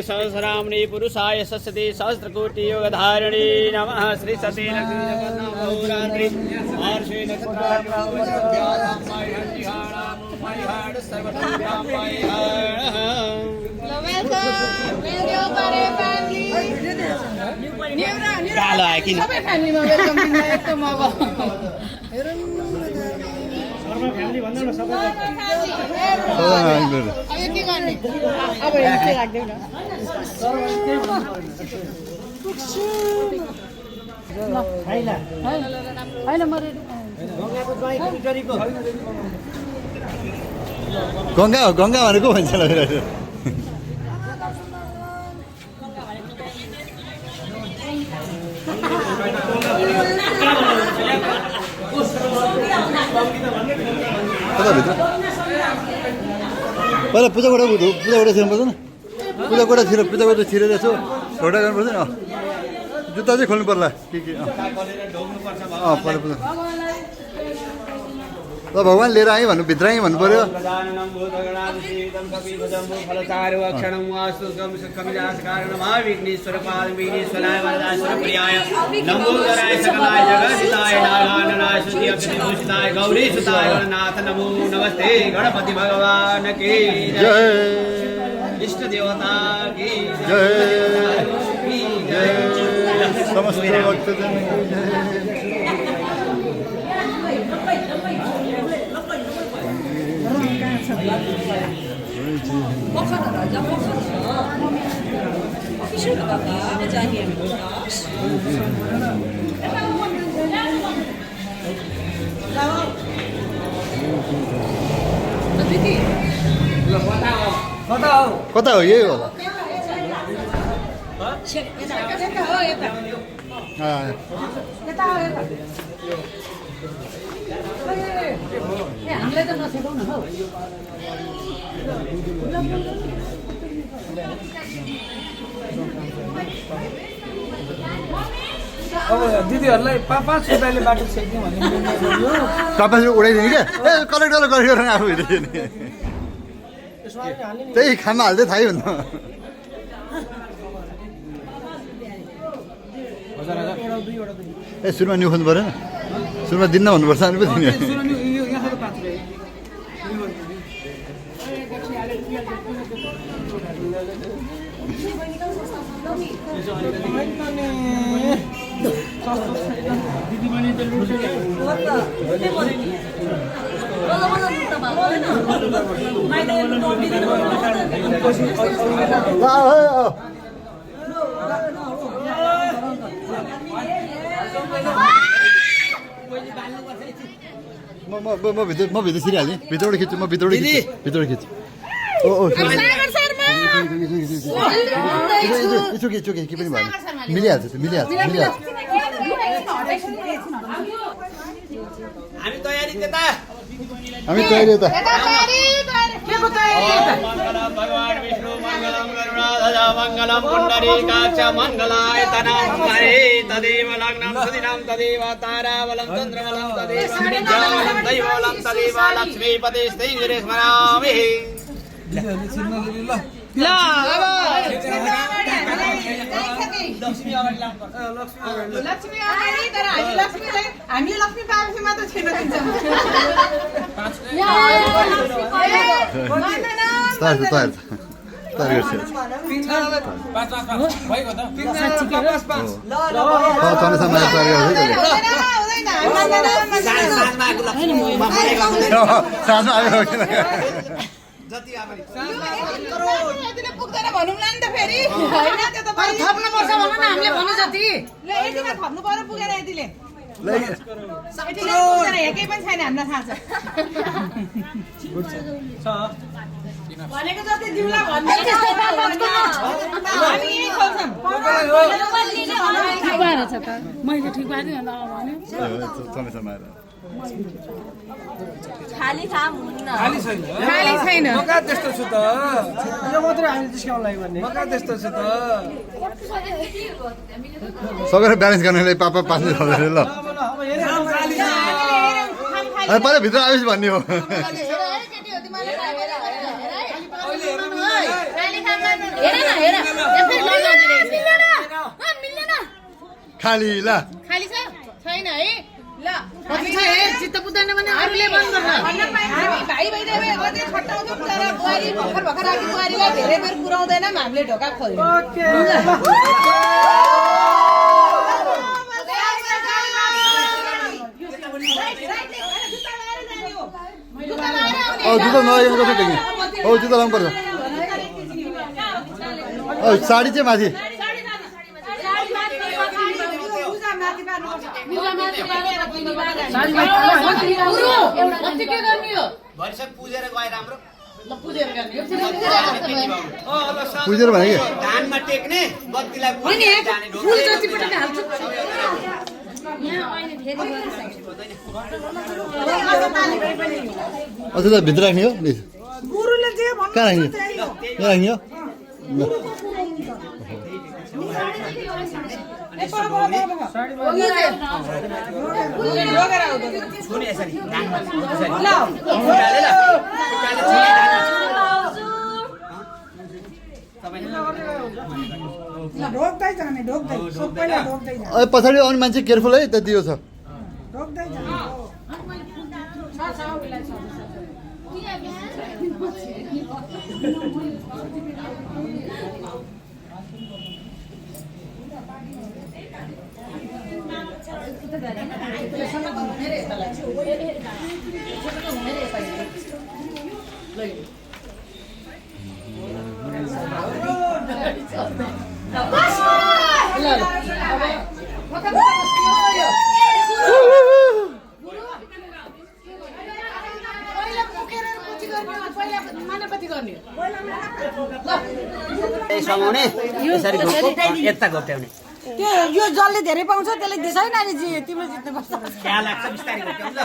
सहस्रामणि पुरुषाय सस्यते सहस्रकोटि योगधारिणे नमः श्री सती लक्ष्मी गङ्गा हो गङ्गा भनेको भन्छ पहिला पूजा कोठा छिर्नुपर्छ न पूजा कोठा छिरेर यसो फोटो गर्नुपर्छ नि जुत्ता चाहिँ खोल्नु पर्ला के पहिला ल भगवान् लिएर आएँ भन्नु भित्र आएँ भन्नु पऱ्यो नमस्ते गणपति भगवान की जय इष्ट देवता की जय समस्त भक्तजन कता हो यही होला हामीलाई त नसिकाउ न हौ अब दिदीहरूलाई 5 रुपियाँले बाटो छेक्ने भन्ने निर्णय गरियो तपाईँ उडाइदिने क्या ए कलेक्टर गरेर आफू हिँड्दैन त्यही खाना हाल्दै थाहै हुन्न ए सुरुमा न्यु खोज्नु परेन सुरुमा दिन्न भन्नुपर्छ अनि पो दिने म भित्र छिरिहालेँ भित्रबाट खिच्छु म भित्रबाट खिच्छु ओ के पनि भएन मिलिहाल्छ मिलिहाल्छ हामी तयारी यता भगवान विष्णु मङ्गलम गरुडाध्वज मङ्गलम पुण्डरीकाक्ष मङ्गलायतनं हरे तदेव लग्नं सुदिनं तदेव ताराबलं चन्द्रबलं तदेव विद्याबलं दैवबलं तदेव लक्ष्मीपते स्थिरे स्मरामि लक्ष्मी अगाडि तर हामीले लक्ष्मी पाएपछि मात्र छिर्न पुग्दैन भनौँला नि त फेरि होइन त्यो त थप्नुपर्छ भन न हामीले भन्नु जति ल यतिमा थप्नु पर्यो पुगेर यतिले एकै पनि छैन हामीलाई थाहा छ भनेको जति दिउँला भन्दै हामी यही खोल्छौँ मैले ठिक पारिदिएँ खाली काम हुन्न खाली छैन म कहाँ त्यस्तो छु त यो मात्रै हामी डिस्काउन्ट लाग्यो भन्ने म कहाँ त्यस्तो छु त सबैले ब्यालेन्स गर्नलाई पापा पास्नु छ ल अब हेरे अनि पहिला भित्र आएपछि भन्ने हो खाली ल खाली छ छैन है ल पछि छ हे चित्त बुझ्दैन भने अरूले बन्द गर्न हामी भाइ भाइ देवे अझै छट्टाउँछौँ तर बुहारी भर्खर भर्खर आएको बुहारीलाई धेरै बेर पुराउँदैनौँ हामीले ढोका खोल्छौँ जुत्ता नलागेको कसो देख्ने जुत्ता लाउनु पर्छ साडी चाहिँ माथि पुजेर भने कि धानमा टेक्ने बत्तीलाई फुल जति पटक हाल्छु अझै त भित्र राख्ने हो कहाँ राख्ने यहाँ राख्ने हो पछाडि आउने मान्छे केयरफुल है त्यति हो छ समाउने यसरी यता घोप्ट्याउने त्यो यो जसले धेरै पाउँछ त्यसले दिन्छ है नानीजी तिम्रो जित्नुपर्छ क्या लाग्छ बिस्तारै घोप्ट्याउँछ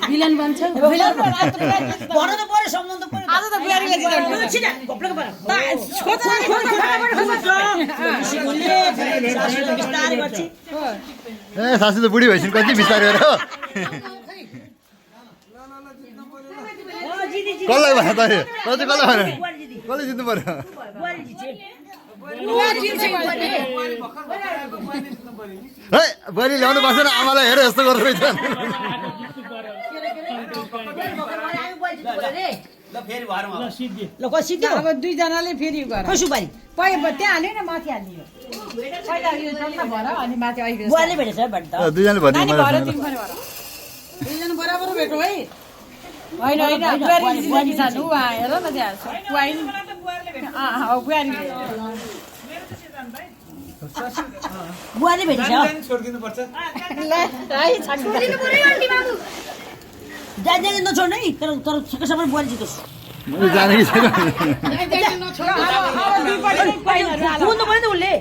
भिलन बन्छ भिलन भन्न त पर्यो सम्बन्ध पर्यो आज त बुहारीले जिताउनु छिटो घोप्लेको पर्यो ए सासू त बुढी भइसक्यो कति बिस्तारै हो कसलाई भन्यो त कसलाई भन्यो कसले जित्नु पर्यो है बहिनी ल्याउनु पर्छ न आमालाई हेर यस्तो गर्दै रहेछ अब दुईजनाले फेरि त्यहाँ हाल्यो न माथि हालिदियो पहिला यो जन्म भएर अनि माथि दुईजनाले भन्ने दुईजना बराबर भेटौँ है होइन होइन जानु हेर न त्यहाँ बुहारी भेटिन्छ नछोड्नु है तर सबै बुहारी जितोस् जानेकै छैन उसले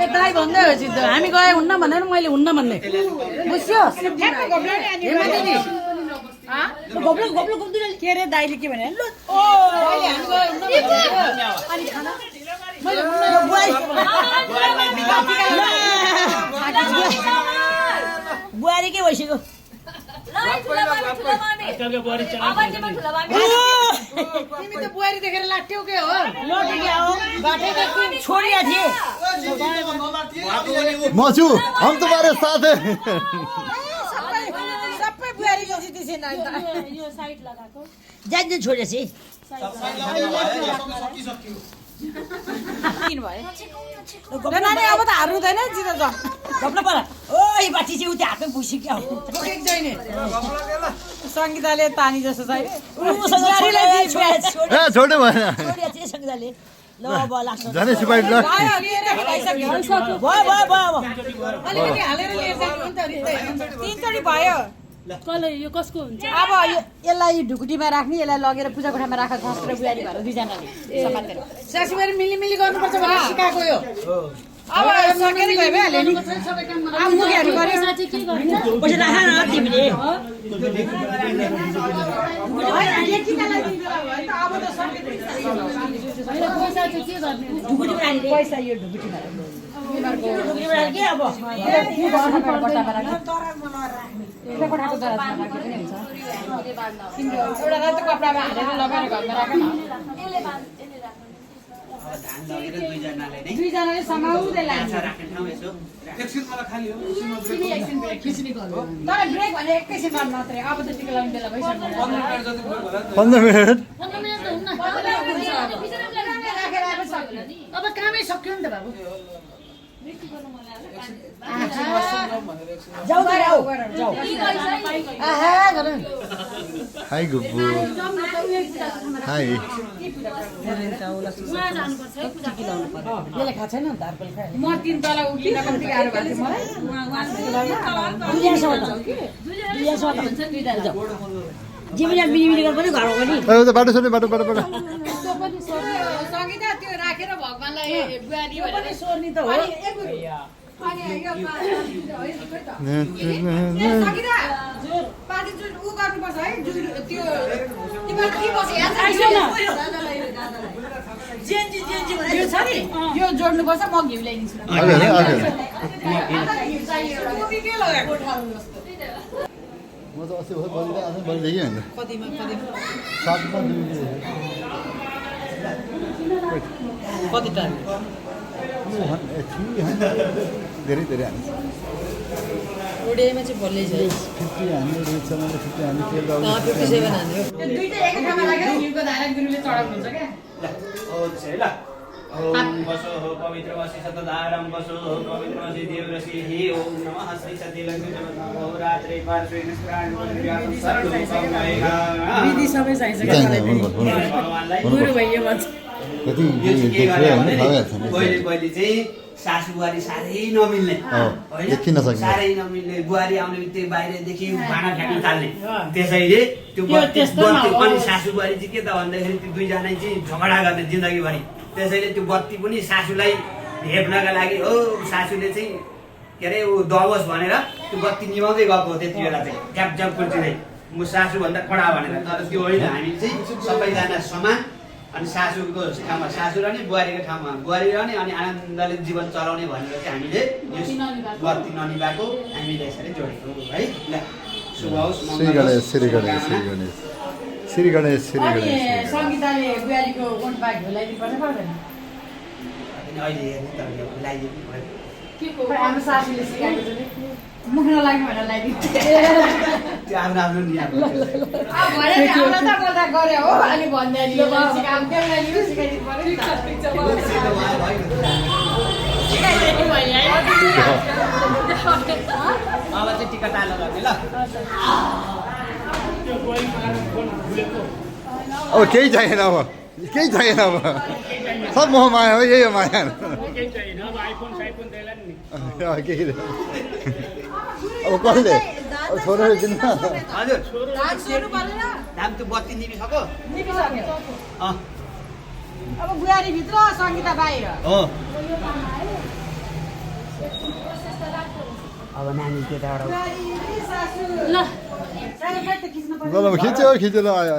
दाइ भन्दै हो जित्छ हामी गए हुन्न भनेर मैले हुन्न भन्ने बुझ्यो के अरे दाइले के भने बुहारी के भइसक्यो तिमी त बुहारी देखेर लाट्यौ के हो छोडिया थिए म छु हम तुम्हारे साथ है सबै बुहारी जितेछ यो साइड लगाको जान छोडेछ नानी अब त हार्नुहुँदैन जित घप्न पर ओइ बाटी चाहिँ उति हातमा भुसिक्यो सङ्गीताले तानी जस्तो छैन छोड्नु भएन सङ्गीताले ल अब लास्ट झनै सुपारी ल तीनचोटि भयो यो कसको हुन्छ अब यसलाई ढुकुटीमा राख्ने यसलाई लगेर पूजा कोठामा राखेर खस्रो बुहारी भएर दुईजनाले समातेर सासूबारी मिली गर्नुपर्छ भनेर सिकाएको यो अब सकेर गयो भइहाल्यो नि अब मुखहरू गऱ्यो पैसा राख न तिमीले पैसा यो ढुकुटीमा एउटा रातो कपडामा हालेर लगाएर घरमा राख न दुईजनाले समाउँदै लान्छ तर ब्रेक भने एकैछिनमा मात्रै अब त टिका लाउने बेला भइसक्यो 15 मिनट अब कामै सक्यो नि त बाबु हाई गुब्बु हाई म 3 तला उक्लिन कति गाह्रो भएको बाटो छोड्ने बाटो सङ्गीता त्यो राखेर भगवानलाई बुहारी भनेर सोर्नी त हो यो जोड्नुपर्छ म घिउ ल्याइदिन्छु म त अस्ति बलिदिएँ नि कति टाइम धेरै धेरै हाल्छ ओडिआईमा चाहिँ भल्लै छ 50 हाल्ने रोहित शर्माले 50 हाल्ने तेल 57 हाल्यो दुईटै एकै ठाउँमा राखेर घिउको धारा गुरुले चढाउनुहुन्छ क्या ओम वसो पवित्र वसी सतधारम वसो पवित्र वसी देवरसी हे ओम नमः श्री सतीलक्ष्मी नमः रात्रि पार्श्वे निष्प्राण विधि सबै चाहिन्छ गुरु भइयो भन्छ पहिले चाहिँ सासू बुहारी साह्रै नमिल्ने साह्रै नमिल्ने बुहारी आउने बित्तिकै बाहिरदेखि भाँडा फ्याँक्न थाल्ने त्यसैले त्यो अनि सासू बुहारी चाहिँ के त भन्दाखेरि त्यो दुईजना चाहिँ झगडा गर्ने जिन्दगीभरि त्यसैले त्यो बत्ती पनि सासूलाई हेप्नका लागि हो सासूले चाहिँ के अरे ऊ दबोस् भनेर त्यो बत्ती निभाउँदै गएको हो त्यति बेला चाहिँ झ्याप झ्याप कुर्चिँदै म सासूभन्दा कडा भनेर तर त्यो होइन हामी चाहिँ सबैजना समान अनि सासूको ठाउँमा सासू रहने बुहारीको ठाउँमा बुहारी रहने अनि आनन्दले जीवन चलाउने भनेर चाहिँ हामीले यो बत्ती ननिभाएको हामीले यसरी जोडेको है ल शुभ होस् श्री गणेश सङ्गीताले बुहारीको ओठ बाघ ल्याइदिनु पर्छ पर्दैन अहिले हेर्नु त लगाइदिनु भयो हाम्रो सासूले सिकाएको छ मुख नलाग्ने भनेर लगाइदिन्छ त्यो आफ्नो आफ्नो नियम बोल्दा गरे हो अनि भन्दै सिकाइदिनु पर्यो अब चाहिँ टिका टालो गर्ने ल अब केही चाहिएन अब सब मोह माया हो यही हो माया अब कसले अब छोरो किन हजुर दाम त्यो बत्ती निभिसक्यो अब बुहारी भित्र सङ्गीता बाहिर हो अब नानी त्यताबाट ल खिच्यो ल आयो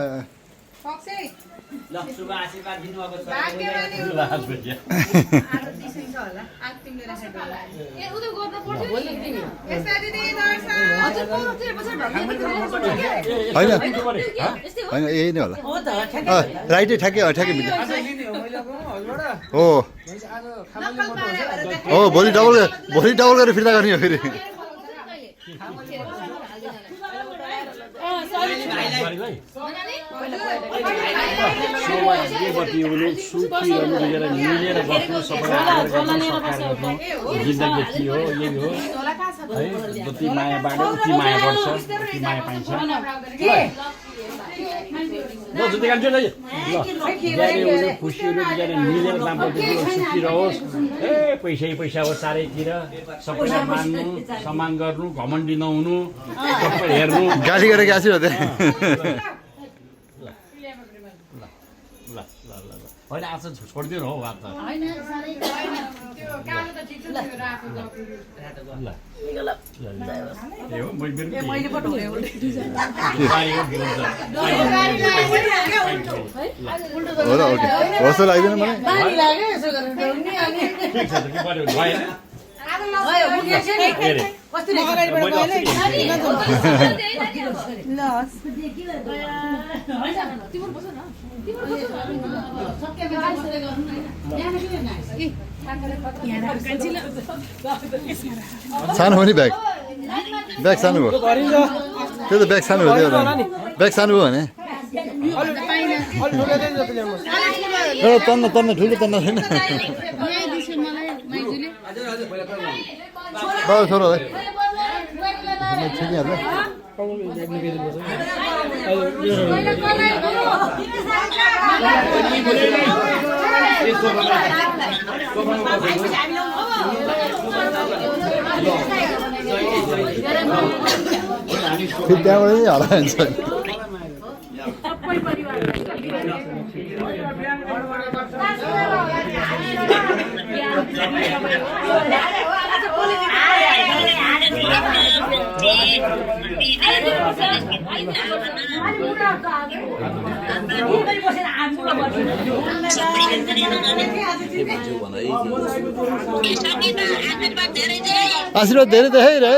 ल शुभ आशीर्वाद दिनुभएको छ होइन यही नै होला राइटै ठ्याक्कै मिल्यो हो भोलि डबल गरेर फिर्ता गर्ने हो फेरि मिलेर बस्नु जिन्दगी के हो यही हो है जति माया बाँड्यो उति माया बढ्छ उति माया पाइन्छ ल जति कान्छ ल खुसीहरू मिलेर दाम्पत्य सुखी रहोस् ए पैसा हो चारैतिर सबैलाई मान्नु सम्मान गर्नु घमण्डी नहुनु सबै हेर्नु गाली गरेर आछु होइन आज छोडिदिनु हौ आज त ल ए हो मैले पठाउने हो र ओके कस्तो लाग्दैन मलाई बानी लाग्यो यसो गरेर डोल्ने अनि ठिक छ त के पर्यो भएन भयो बुझ्या छ नि कस्तो रे अगाडिबाट गएन ल तिम्रो बस न सानो हो नि ब्याग सानो भयो त्यो त ब्याग सानो हो त्यो ब्याग सानो भयो भने एउटा तन्न ठुलो तन्न छैन बाबु छोरो है ठिकैहाल्छ फेरि त्यहाँबाट नि हराइन्छ आशीर्वाद धेरै त है रे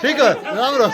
ठिक हो राम्रो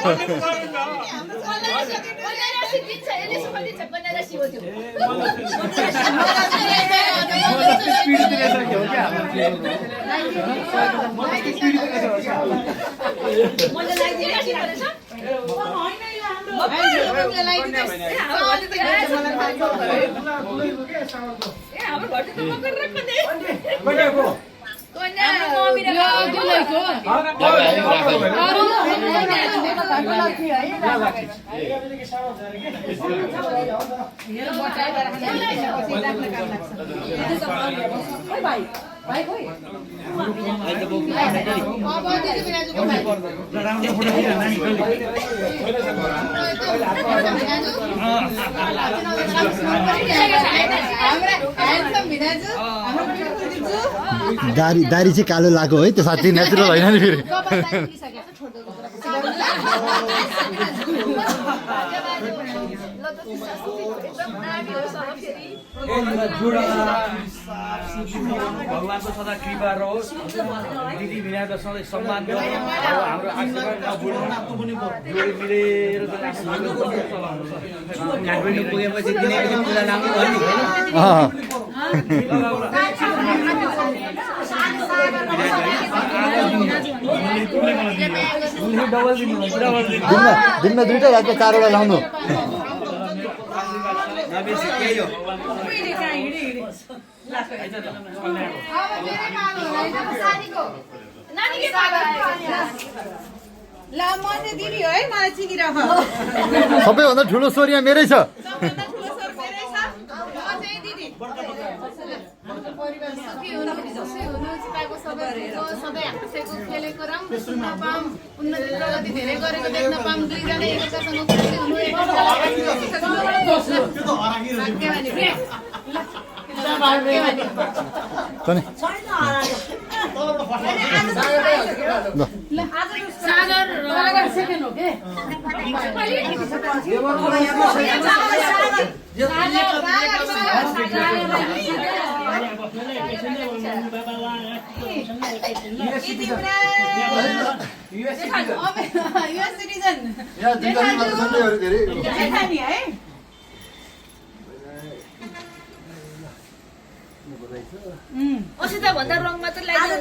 दारी चाहिँ कालो लाग्यो है त्यो साँच्चै नेचुरल होइन नि फेरि भगवानको सदा कृपा रहोस् दिदी भिनाको सधैँ सम्मान हाम्रो मिलेर काठमाडौँ पुगेपछि दिनेपछि पूजा लाग्नु दिनमा दुईटा रातमा चारवटा लाउनु ल म चाहिँ दिदी है मलाई चिनिराख सबैभन्दा ठुलो स्वर यहाँ मेरै छ उन्नति प्रगति धेरै गरेको देख्न पाऊँ दुईजना एकअर्कासँग खुसी हुनु असिता भन्दा रङ मात्र लाग्यो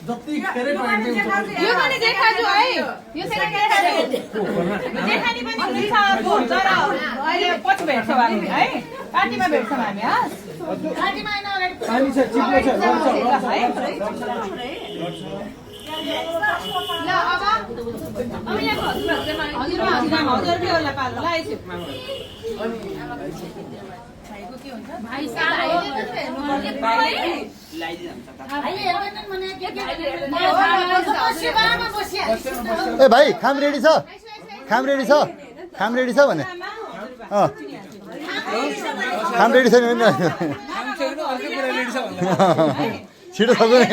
यो पनि देखाजु है यो देखानी पनि हुन्छ तर अहिले पछि भेट्छौँ हामी है पार्टीमा भेट्छौँ हामी पार्टीमा आइन अगाडि ल अब यहाँको हजुरहरूलाई पाल्नु ल आइसक्यो ए भाइ खाम रेडी छ खाम रेडी छ खाम रेडी छ भने खाम रेडी छैन भने छिटो सक्दैन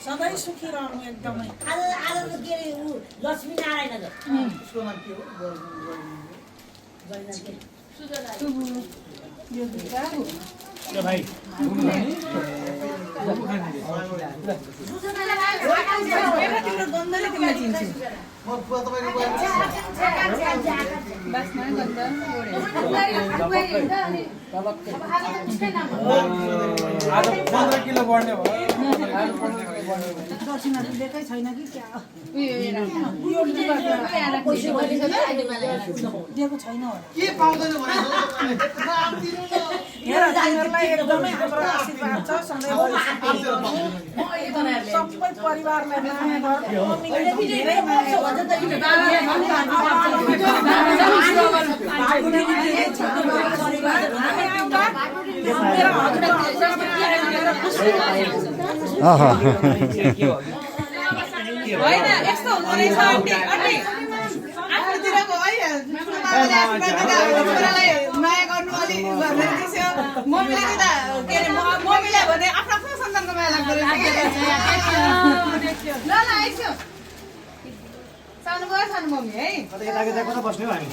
सधैँ सुखी रहनु एकदमै आज त के अरे लक्ष्मी नारायण आज 15 किलो बढ्ने भयो दक्षिणा दिएकै छैन कि क्या दिएको छैन के पाउँदैन हेरलाई एकदमै हाम्रो आशीर्वाद छ सधैँ सबै परिवारलाई माया गर्नु धेरै माया होइन यस्तो हुँदो रहेछ आन्टी आन्टी आफ्नोतिरको है छोरालाई माया गर्नु अलिक मम्मीले दिँदा के अरे मम्मीलाई भने आफ्नो आफ्नो सन्तानको माया लाग्दो रहेछ ल आइसक्यो सानो भयो सानो मम्मी है कता बस्ने हो हामी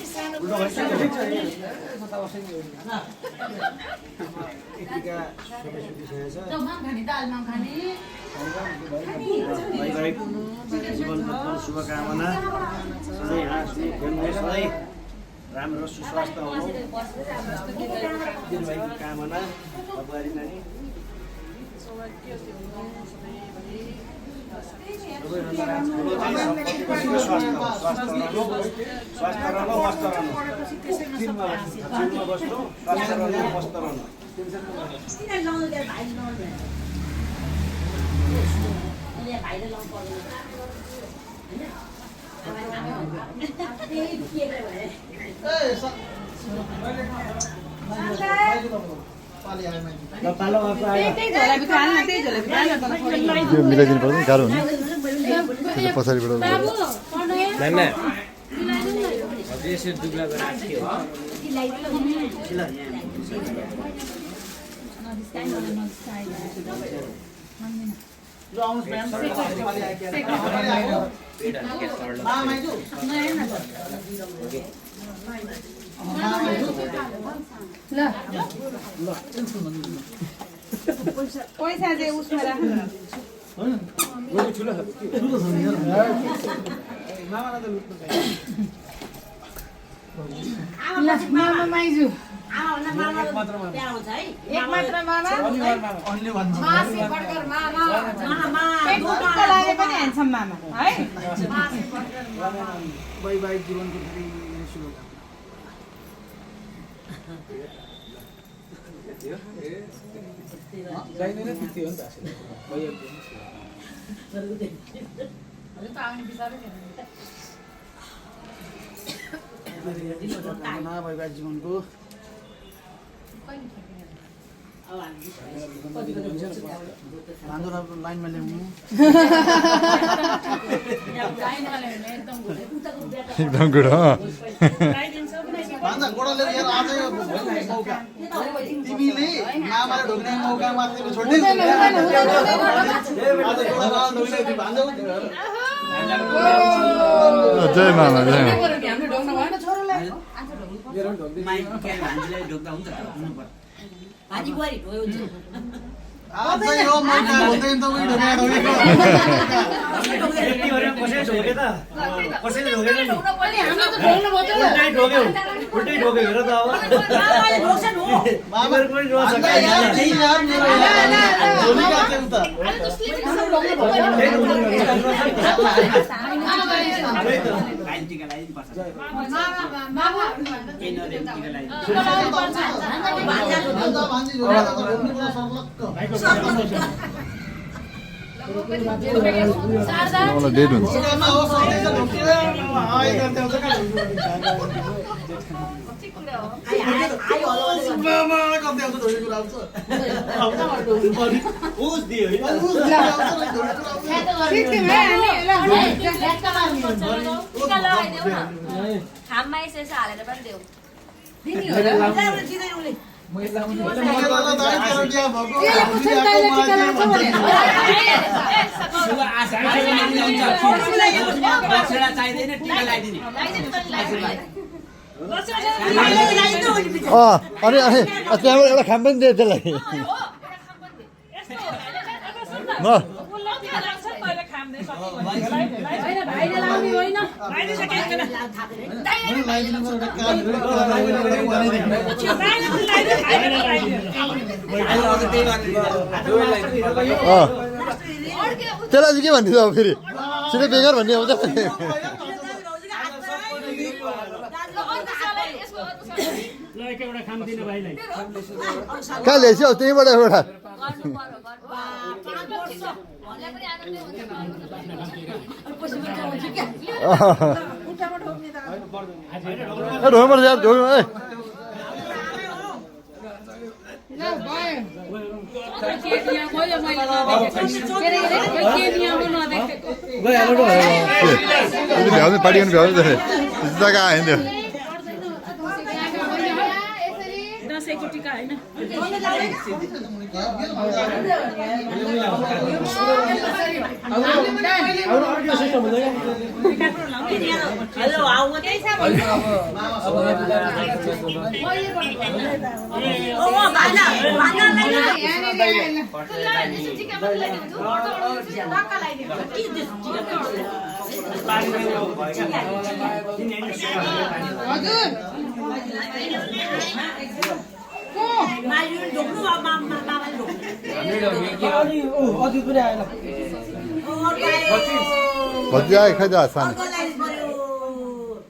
जीवन शुभकामना सधैँ हाँस्ने खेल्ने सधैँ राम्रो सुस्वास्थ्य हुनु दिनभरिको कामना बुहारी नानी स्वास्थ्य रहनु मस्त रहनु चिनमा बस्नु स्वास्थ्य रहनु मस्त रहनु त्यो मिलाइदिनु पर्छ गाह्रो हुन्छ पछाडिबाट पैसा चाहिँ उसमा राख्नु मामा माइजू एक मात्र मामा मासी बर्गर मामा पेटको लागि पनि ह्यान्डसम मामा है बाई बाई जीवनको फेरि शुभकामना चाहिँदैन त्यति हो नि त बाई बाई जीवनको लाइनमा ल्याउनु एकदम गुड तिमीले मामाले ढोक्ने मौकामा तिमी छोड्दै जय मामा जय भाजी बुहारी ढोयो आजै हो मौका हुँदैन तपाईँ कसैले ढोकेन नि उल्टै ढोक्यो हेर त अब मामाले पनि रोज डेट हुन्छ खाममा यसो हालेर पनि देऊ अनि त्यहाँबाट एउटा खाम पनि दिए त्यसलाई त्यसलाई चाहिँ के भनिदिन्छ अब फेरि सिधै बेकार भन्ने आउँछ कहाँ ल्याएछ हौ त्यहीँबाट एउटा ढोपर्छ यार ढोक्नु है भ्याउँदै पार्टी गर्नु भ्याउँदै जग्गा आयो नि दसैँको टिका होइन भजी आयो खै जा सानो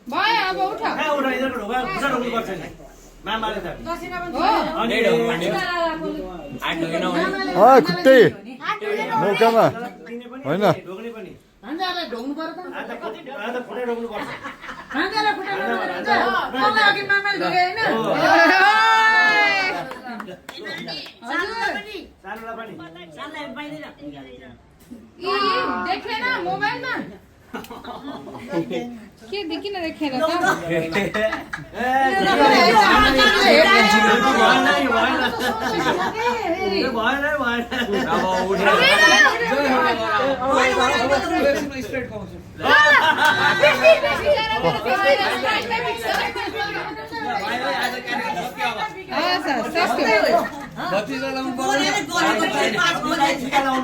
भयो अब उठ खुट्टै मौकामा होइन ढोग्नु पर्यो त अघि मामाले ढोगे होइन देखेन मोबाइलमा के किन देखेन त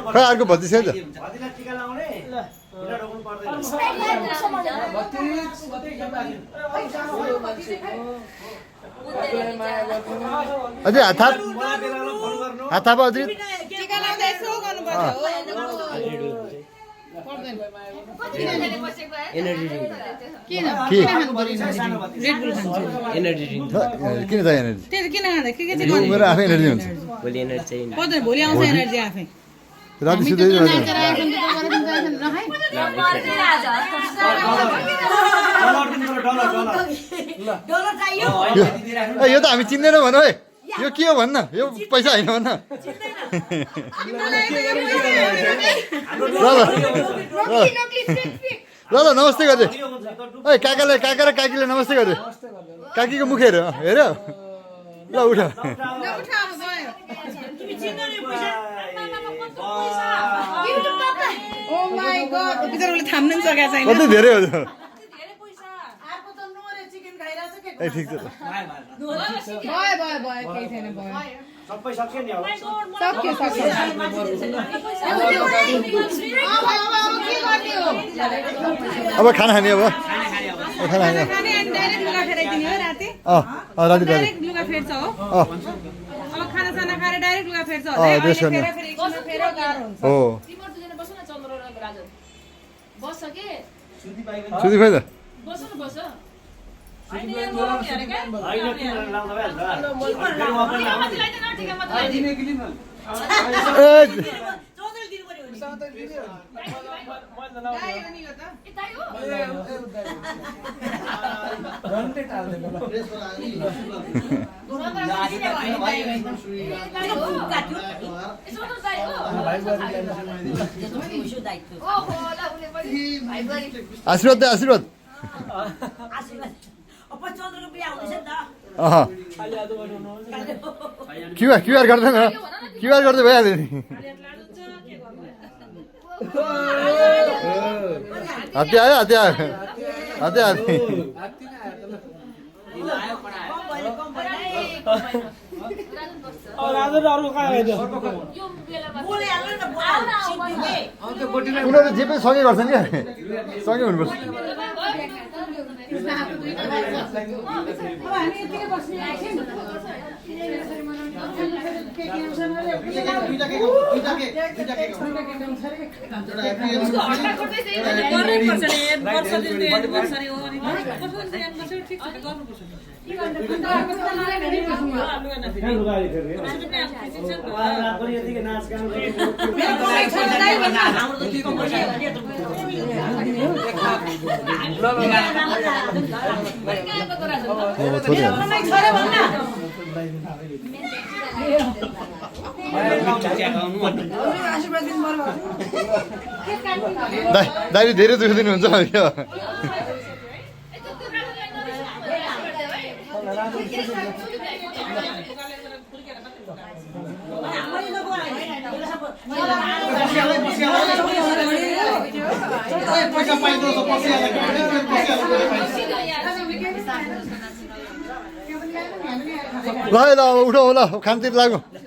खै अर्को भजी छ अझै हात हात अझै टिका लाउँदा यसो गर्नुपर्छ किन चाहियो एनर्जी किन खाँदा के मेरो आफै एनर्जी हुन्छ भोलि आउँछ एनर्जी आफै राति सुत्दै यो त हामी चिन्दैनौँ भन है यो के हो भन्न यो पैसा होइन भन्न ल ल नमस्ते गर्दै है काकाले काका र काकीले नमस्ते गर्दै काकीको मुख हेऱ्यो हेऱ्यो ल उठ थाम्नु सकेको छैन कति धेरै हो ए ठिक छ त भयो केही छैन भयो सबै सक्यो नि अब खाना खाने अब खाना खाने डाइरेक्ट लुगा फेर्छ हो अब खाना साना खाएर डाइरेक्ट लुगा फेर्छ हो सुधी खोइ त आशीर्वाद दे आशीर्वाद क्युआर गर्दैन क्युआर गर्दै भइहाल्यो नि हात्ती आयो हात्ती आयो हात्ती हात्ती उनीहरू जे पनि सँगै गर्छन् क्या सँगै हुनुपर्छ दाइले धेरै दुःख दिनुहुन्छ यो ल ल उठो ल खानतिर लाग्यो